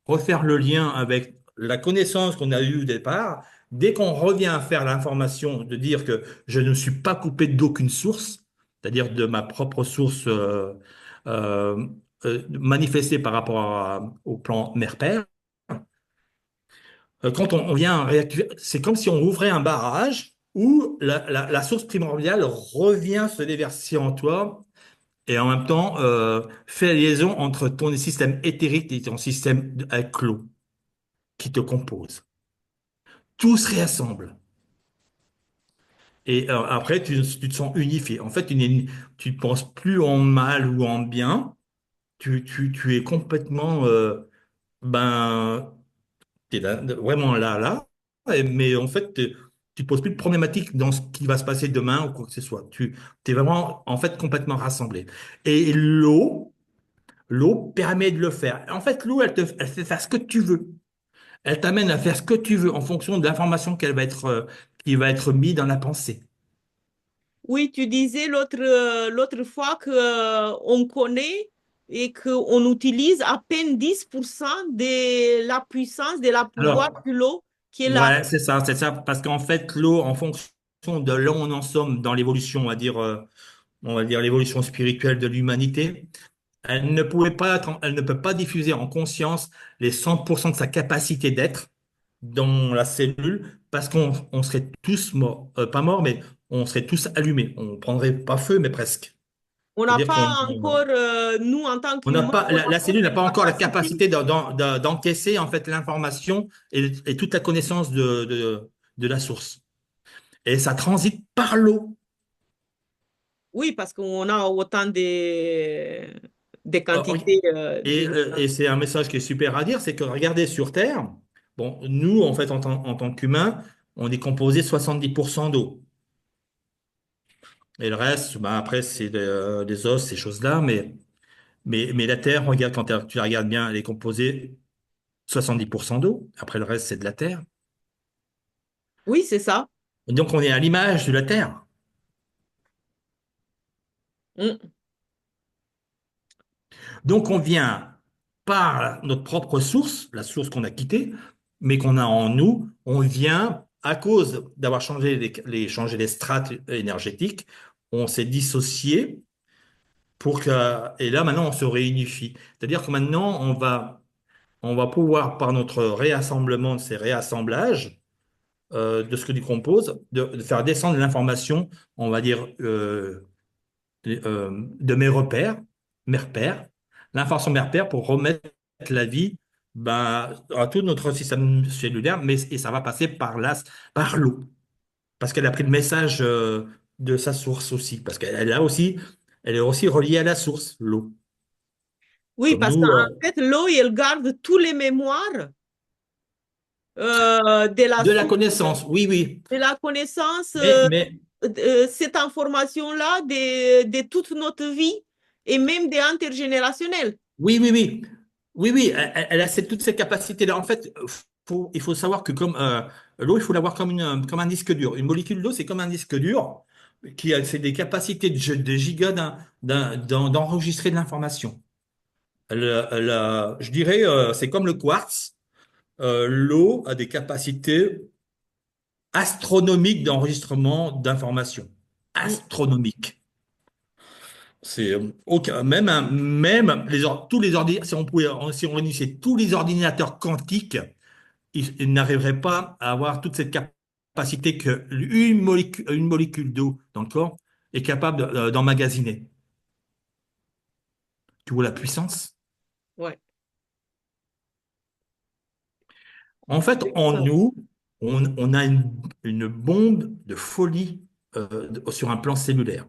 refaire le lien avec la connaissance qu'on a eue au départ, dès qu'on revient à faire l'information, de dire que je ne suis pas coupé d'aucune source, c'est-à-dire de ma propre source euh, manifestée par rapport au plan mère-père, quand on vient réactiver, c'est comme si on ouvrait un barrage où la source primordiale revient se déverser en toi et en même temps fait la liaison entre ton système éthérique et ton système clos qui te compose. Tout se réassemble. Et après, tu te sens unifié. En fait, tu ne penses plus en mal ou en bien. Tu es complètement, ben, t'es vraiment là. Mais en fait, tu te poses plus de problématiques dans ce qui va se passer demain ou quoi que ce soit. Tu es vraiment, en fait, complètement rassemblé. Et l'eau permet de le faire. En fait, l'eau, elle fait faire ce que tu veux. Elle t'amène à faire ce que tu veux en fonction de l'information qui va être mise dans la pensée. Oui, tu disais l'autre fois que on connaît et qu'on utilise à peine 10% de la puissance, de la pouvoir Alors, de l'eau qui est là. ouais, c'est ça, parce qu'en fait, l'eau, en fonction de là où on en sommes dans l'évolution, on va dire l'évolution spirituelle de l'humanité, elle ne peut pas diffuser en conscience les 100% de sa capacité d'être dans la cellule, parce on serait tous morts, pas morts, mais on serait tous allumés. On prendrait pas feu, mais presque. On n'a C'est-à-dire pas encore, nous en tant on n'a qu'humains, pas, on n'a la pas cellule n'a cette pas encore la capacité. capacité d'encaisser en fait l'information et toute la connaissance de la source. Et ça transite par l'eau. Oui, parce qu'on a autant de Oui. quantités Et c'est un message qui est super à dire, c'est que regardez sur Terre, bon, nous, en fait, en tant qu'humains, on est composé 70% d'eau. Et le reste, après, c'est des os, ces choses-là. Mais la Terre, regarde, tu la regardes bien, elle est composée 70% d'eau. Après, le reste, c'est de la Terre. Oui, c'est ça. Et donc, on est à l'image de la Terre. Mm. Donc, on vient par notre propre source, la source qu'on a quittée, mais qu'on a en nous, on vient à cause d'avoir changé changé les strates énergétiques, on s'est dissocié et là, maintenant, on se réunifie. C'est-à-dire que maintenant, on va pouvoir, par notre réassemblement de ces réassemblages, de ce que tu composes, de faire descendre l'information, on va dire, de mes repères, mère-père, l'information mère-père pour remettre la vie à tout notre système cellulaire, et ça va passer par l'eau, parce qu'elle a pris le message de sa source aussi, parce elle est aussi reliée à la source, l'eau. Oui, Comme parce nous, qu'en fait, l'eau, elle garde tous les mémoires de la De la source, connaissance, oui, oui. de la connaissance, Mais cette information-là de toute notre vie et même des intergénérationnels. oui, oui, oui. Oui, oui, elle a toutes ces capacités-là. En fait, il faut savoir que comme l'eau, il faut l'avoir comme, comme un disque dur. Une molécule d'eau, c'est comme un disque dur qui a c'est des capacités de gigas d'enregistrer de l'information. Je dirais, c'est comme le quartz. L'eau a des capacités astronomiques d'enregistrement d'informations. Mm. Astronomiques. C'est aucun, même, même tous les ordinateurs, si on réunissait tous les ordinateurs quantiques, ils n'arriveraient pas à avoir toute cette capacité que une molécule d'eau dans le corps est capable d'emmagasiner. Tu vois la puissance? Ouais. En fait, en nous, on a une bombe de folie sur un plan cellulaire.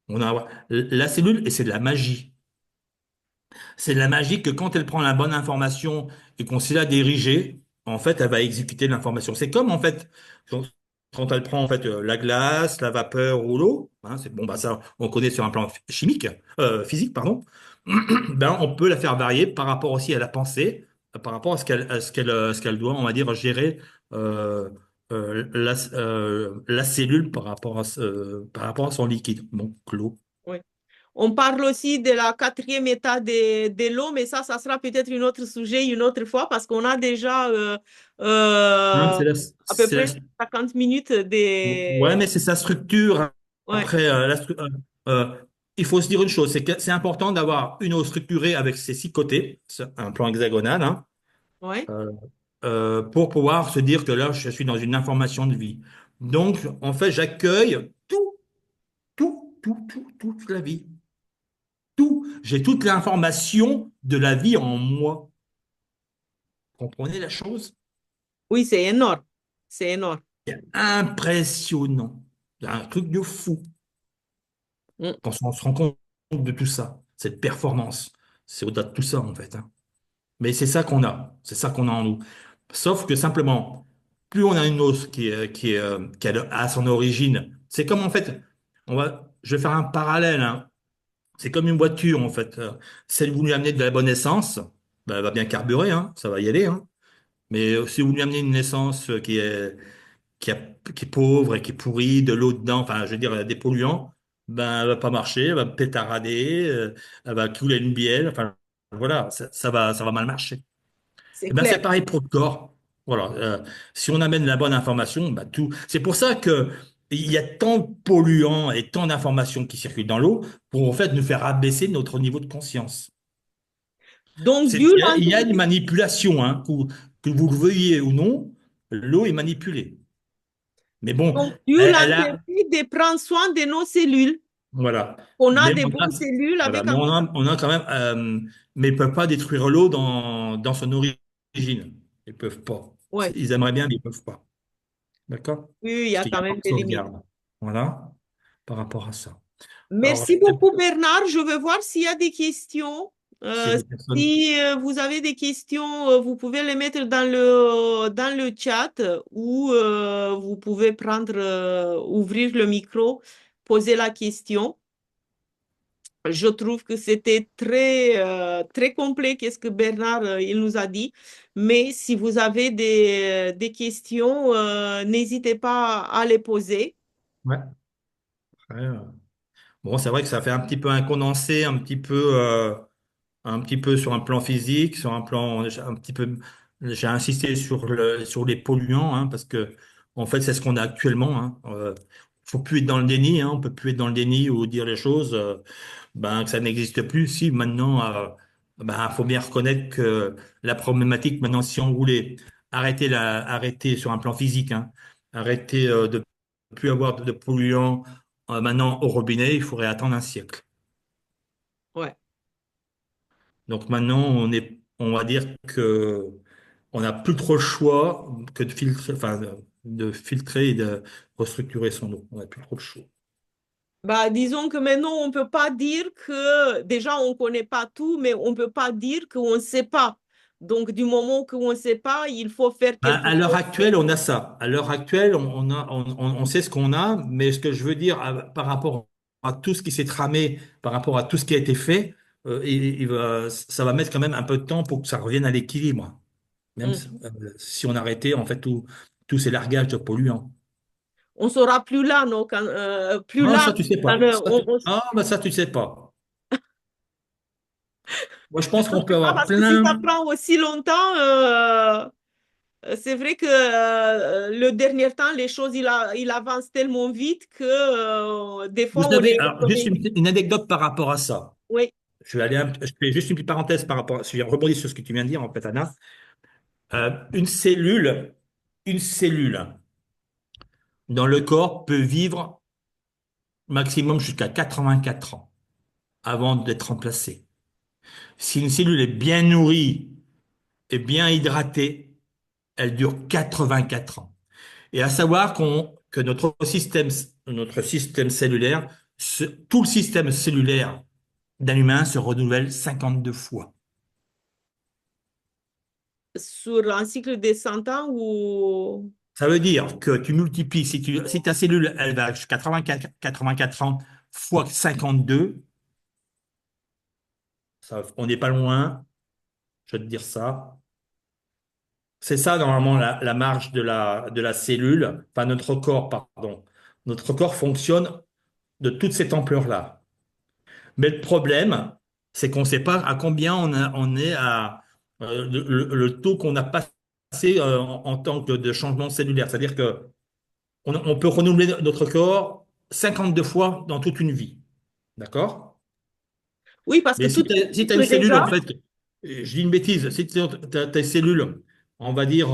On a la cellule et c'est de la magie. C'est de la magie que quand elle prend la bonne information et qu'on sait la diriger, en fait, elle va exécuter l'information. C'est comme, en fait, quand quand elle prend, en fait, la glace, la vapeur ou l'eau, hein, c'est bon, bah, ça, on connaît sur un plan chimique, physique, pardon, ben, on peut la faire varier par rapport aussi à la pensée, par rapport ce qu'elle doit, on va dire, gérer, la cellule par rapport à son liquide, donc l'eau. Ouais. On parle aussi de la quatrième état de l'eau, mais ça sera peut-être un autre sujet une autre fois parce qu'on a déjà Hein, euh, à peu c'est la près 50 minutes de... Ouais, mais c'est sa structure. Ouais, Après, euh, il faut se dire une chose, c'est que c'est important d'avoir une eau structurée avec ses six côtés, c'est un plan hexagonal, hein, ouais. euh, pour pouvoir se dire que là, je suis dans une information de vie. Donc, en fait, j'accueille toute la vie. Tout. J'ai toute l'information de la vie en moi. Comprenez la chose? Oui, c'est énorme. C'est énorme. C'est impressionnant. C'est un truc de fou. Mm. Quand on se rend compte de tout ça, cette performance, c'est au-delà de tout ça en fait, hein. Mais c'est ça qu'on a en nous. Sauf que simplement, plus on a une os qui a son origine, c'est comme en fait, je vais faire un parallèle, hein. C'est comme une voiture en fait. Si vous lui amenez de la bonne essence, ben, elle va bien carburer, hein, ça va y aller, hein. Mais si vous lui amenez une essence qui, a- qui est pauvre et qui est pourri, de l'eau dedans, enfin, je veux dire, des polluants, ben, elle va pas marcher, elle va pétarader, elle va couler une bielle, enfin, voilà, ça va mal marcher. C'est Et ben, c'est clair. pareil pour le corps. Voilà, si on amène la bonne information, ben, tout. C'est pour ça que il y a tant de polluants et tant d'informations qui circulent dans l'eau pour, en fait, nous faire abaisser notre niveau de conscience. Donc, dû Il y a une l'entièreté manipulation, hein, que vous le veuillez ou non, l'eau est manipulée. Mais bon, dû elle a, l'entièreté de prendre soin de nos cellules. voilà. On a Mais des on a, bonnes cellules voilà. avec Mais un... on a quand même, mais ils peuvent pas détruire l'eau dans son origine. Ils peuvent pas. Ouais. Ils aimeraient bien, mais ils peuvent pas. D'accord? Oui, il y Parce a qu'il y quand a pas même de des limites. sauvegarde. Voilà. Par rapport à ça. Alors, Merci beaucoup, Bernard. Je vais voir s'il y a des questions. s'il y a Euh, des personnes. Si vous avez des questions, vous pouvez les mettre dans le chat ou vous pouvez prendre, ouvrir le micro, poser la question. Je trouve que c'était très complet, qu'est-ce que Bernard il nous a dit. Mais si vous avez des questions, n'hésitez pas à les poser. Ouais. Après, bon, c'est vrai que ça fait un petit peu un condensé, un petit peu sur un plan physique, sur un plan, un petit peu, j'ai insisté sur les polluants, hein, parce que, en fait, c'est ce qu'on a actuellement, hein. Faut plus être dans le déni, hein, on peut plus être dans le déni ou dire les choses, ben, que ça n'existe plus. Si, maintenant, ben, faut bien reconnaître que la problématique, maintenant, si on voulait arrêter sur un plan physique, hein, arrêter, de plus avoir de polluants, maintenant au robinet, il faudrait attendre un siècle. Ouais. Donc maintenant, on va dire que on n'a plus trop le choix que de filtrer, enfin, de filtrer et de restructurer son eau. On n'a plus trop le choix. Bah, disons que maintenant, on ne peut pas dire que, déjà, on ne connaît pas tout, mais on ne peut pas dire qu'on ne sait pas. Donc, du moment qu'on ne sait pas, il faut faire Ben, quelque à l'heure chose. actuelle, on a ça. À l'heure actuelle, on sait ce qu'on a, mais ce que je veux dire par rapport à tout ce qui s'est tramé, par rapport à tout ce qui a été fait, ça va mettre quand même un peu de temps pour que ça revienne à l'équilibre, même Mhm. si on arrêtait en fait tous ces largages de polluants. On sera plus là, non, plus Non, là. ça tu sais Quand, pas. Ah, ben ça tu sais pas. Moi, je pense je ne qu'on peut sais pas, avoir parce que si ça plein. prend aussi longtemps, c'est vrai que le dernier temps, les choses, il avance tellement vite que des Vous fois, on savez, est alors juste étonné. une anecdote par rapport à ça. Oui, Je fais juste une petite parenthèse par rapport à, je rebondis sur ce que tu viens de dire en fait, Anna. Une cellule dans le corps peut vivre maximum jusqu'à 84 ans avant d'être remplacée. Si une cellule est bien nourrie et bien hydratée, elle dure 84 ans. Et à savoir que notre système cellulaire, tout le système cellulaire d'un humain se renouvelle 52 fois. sur un cycle de 100 ans ou... Ça veut dire que tu multiplies, si ta cellule, elle va jusqu'à 84 ans fois 52, on n'est pas loin, je vais te dire ça. C'est ça, normalement, la marge de la cellule, enfin notre corps, pardon. Notre corps fonctionne de toute cette ampleur-là. Mais le problème, c'est qu'on ne sait pas à combien on est à le taux qu'on a passé en tant que de changement cellulaire. C'est-à-dire que on peut renouveler notre corps 52 fois dans toute une vie. D'accord? Oui, parce que Mais si tout tu est as, si t'as une cycle cellule, en déjà. fait, je dis une bêtise, si tu as tes cellules, on va dire,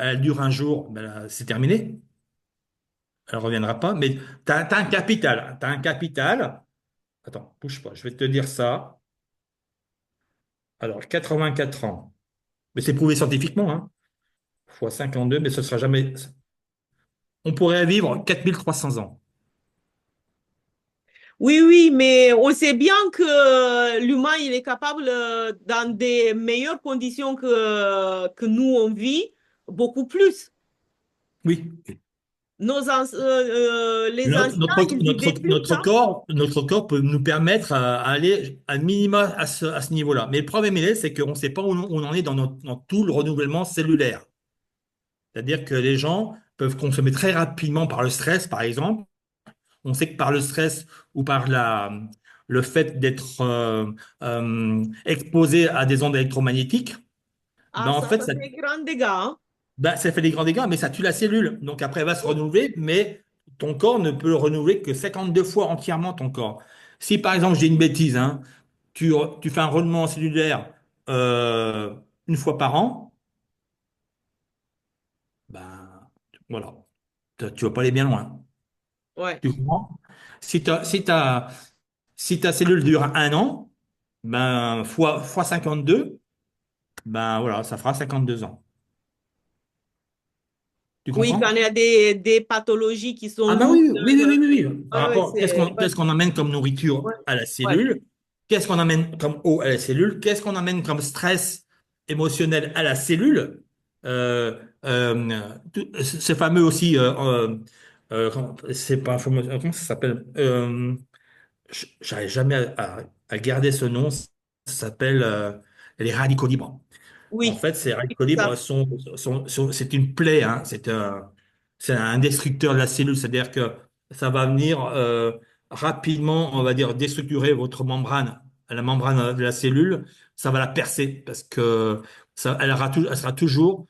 elles durent un jour, ben là, c'est terminé. Elle ne reviendra pas. Mais tu as un capital. Tu as un capital. Attends, bouge pas, je vais te dire ça. Alors, 84 ans. Mais c'est prouvé scientifiquement, hein. Fois 52, mais ce sera jamais. On pourrait vivre 4300 ans. Oui, oui, mais on sait bien que l'humain, il est capable, dans des meilleures conditions que nous, on vit, beaucoup plus. Oui. Les Notre, anciens, notre, ils notre, vivaient plus, notre hein. corps, notre corps peut nous permettre à aller à minima à ce niveau-là. Mais le problème, c'est qu'on ne sait pas où on en est dans tout le renouvellement cellulaire. C'est-à-dire que les gens peuvent consommer très rapidement par le stress, par exemple. On sait que par le stress ou par le fait d'être exposé à des ondes électromagnétiques, ben Ah, en fait, ça fait grand dégâts, hein. ça fait des grands dégâts, mais ça tue la cellule. Donc après, elle va se Oui. renouveler, mais ton corps ne peut le renouveler que 52 fois entièrement ton corps. Si par exemple, j'ai une bêtise, hein, tu fais un renouvellement cellulaire euh, une fois par an, ben voilà, tu vas pas aller bien loin. Ouais. Tu comprends? Si ta cellule dure un an, ben fois 52, ben voilà, ça fera 52 ans. Tu Oui, quand comprends? il y a des pathologies qui sont Ah bah lourdes. oui, oui, oui, oui, oui, oui. Par Ouais, ouais, rapport, qu'est-ce c'est... qu'on Ouais, qu'est-ce qu'on amène comme nourriture ouais, à la ouais. cellule? Qu'est-ce qu'on amène comme eau à la cellule? Qu'est-ce qu'on amène comme stress émotionnel à la cellule? Euh, c'est fameux aussi, c'est pas fameux, comment ça s'appelle? J'arrive jamais à garder ce nom. Ça s'appelle les radicaux libres. En Oui, fait, ces oui, radicaux ça. libres c'est une plaie, hein. C'est un destructeur de la cellule. C'est-à-dire que ça va venir rapidement, on va dire, déstructurer votre membrane, la membrane de la cellule. Ça va la percer parce que elle sera toujours,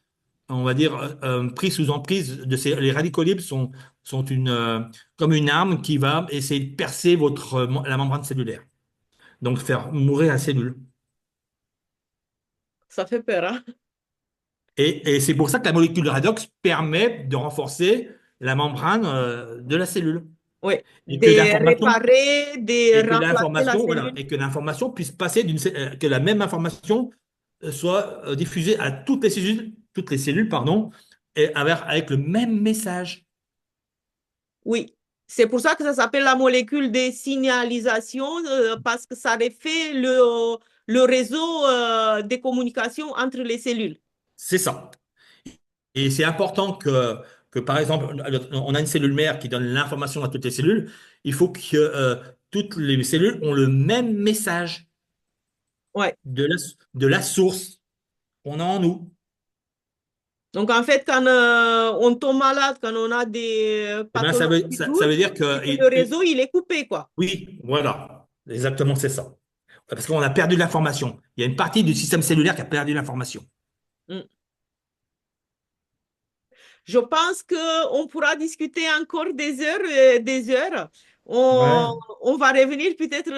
on va dire, prise sous emprise les radicaux libres sont comme une arme qui va essayer de percer la membrane cellulaire. Donc faire mourir la cellule. Ça fait peur, hein? Et c'est pour ça que la molécule de redox permet de renforcer la membrane de la cellule. Oui. Et que De l'information, réparer, de remplacer la voilà, cellule. et que l'information puisse passer que la même information soit diffusée à toutes les cellules, pardon, et avec le même message. Oui. C'est pour ça que ça s'appelle la molécule de signalisation, parce que ça refait le réseau des communications entre les cellules. C'est ça. Et c'est important que, par exemple, on a une cellule mère qui donne l'information à toutes les cellules. Il faut que toutes les cellules ont le même message Ouais. de de la source qu'on a en nous. Donc, en fait, quand on tombe malade, quand on a des Eh ben, pathologies et ça tout, veut dire que, le réseau, il est coupé, quoi. oui, voilà, exactement, c'est ça. Parce qu'on a perdu l'information. Il y a une partie du système cellulaire qui a perdu l'information. Mm. Je pense qu'on pourra discuter encore des heures et des heures. On, Ouais, on va revenir peut-être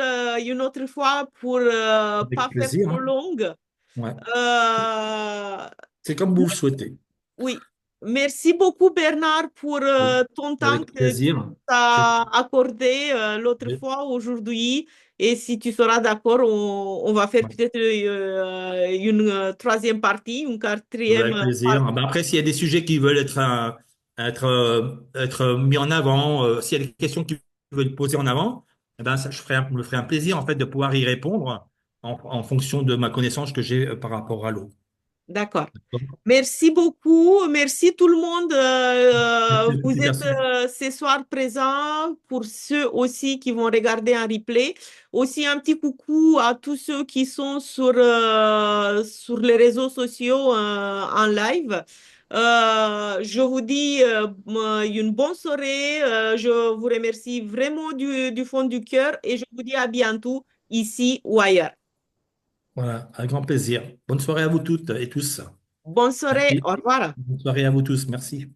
une autre fois pour avec pas faire plaisir, trop hein. longue. Ouais. Euh, C'est comme vous le souhaitez. oui. Merci beaucoup, Bernard, pour ton temps Avec que tu plaisir. Je- as accordé l'autre je- fois, aujourd'hui. Et si tu seras d'accord, on va faire ouais. peut-être une troisième partie, une quatrième Avec plaisir. partie. Ben après, s'il y a des sujets qui veulent être mis en avant, s'il y a des questions qui veulent être posées en avant, eh ben, me ferai un plaisir en fait de pouvoir y répondre en fonction de ma connaissance que j'ai par rapport à l'eau. D'accord. Merci beaucoup. Merci tout le monde. Vous Merci, êtes merci. ce soir présents pour ceux aussi qui vont regarder en replay. Aussi un petit coucou à tous ceux qui sont sur les réseaux sociaux en live. Je vous dis une bonne soirée. Je vous remercie vraiment du fond du cœur et je vous dis à bientôt ici ou ailleurs. Voilà, avec grand plaisir. Bonne soirée à vous toutes et tous. Bonne soirée. Merci. Au revoir. Bonne soirée à vous tous. Merci.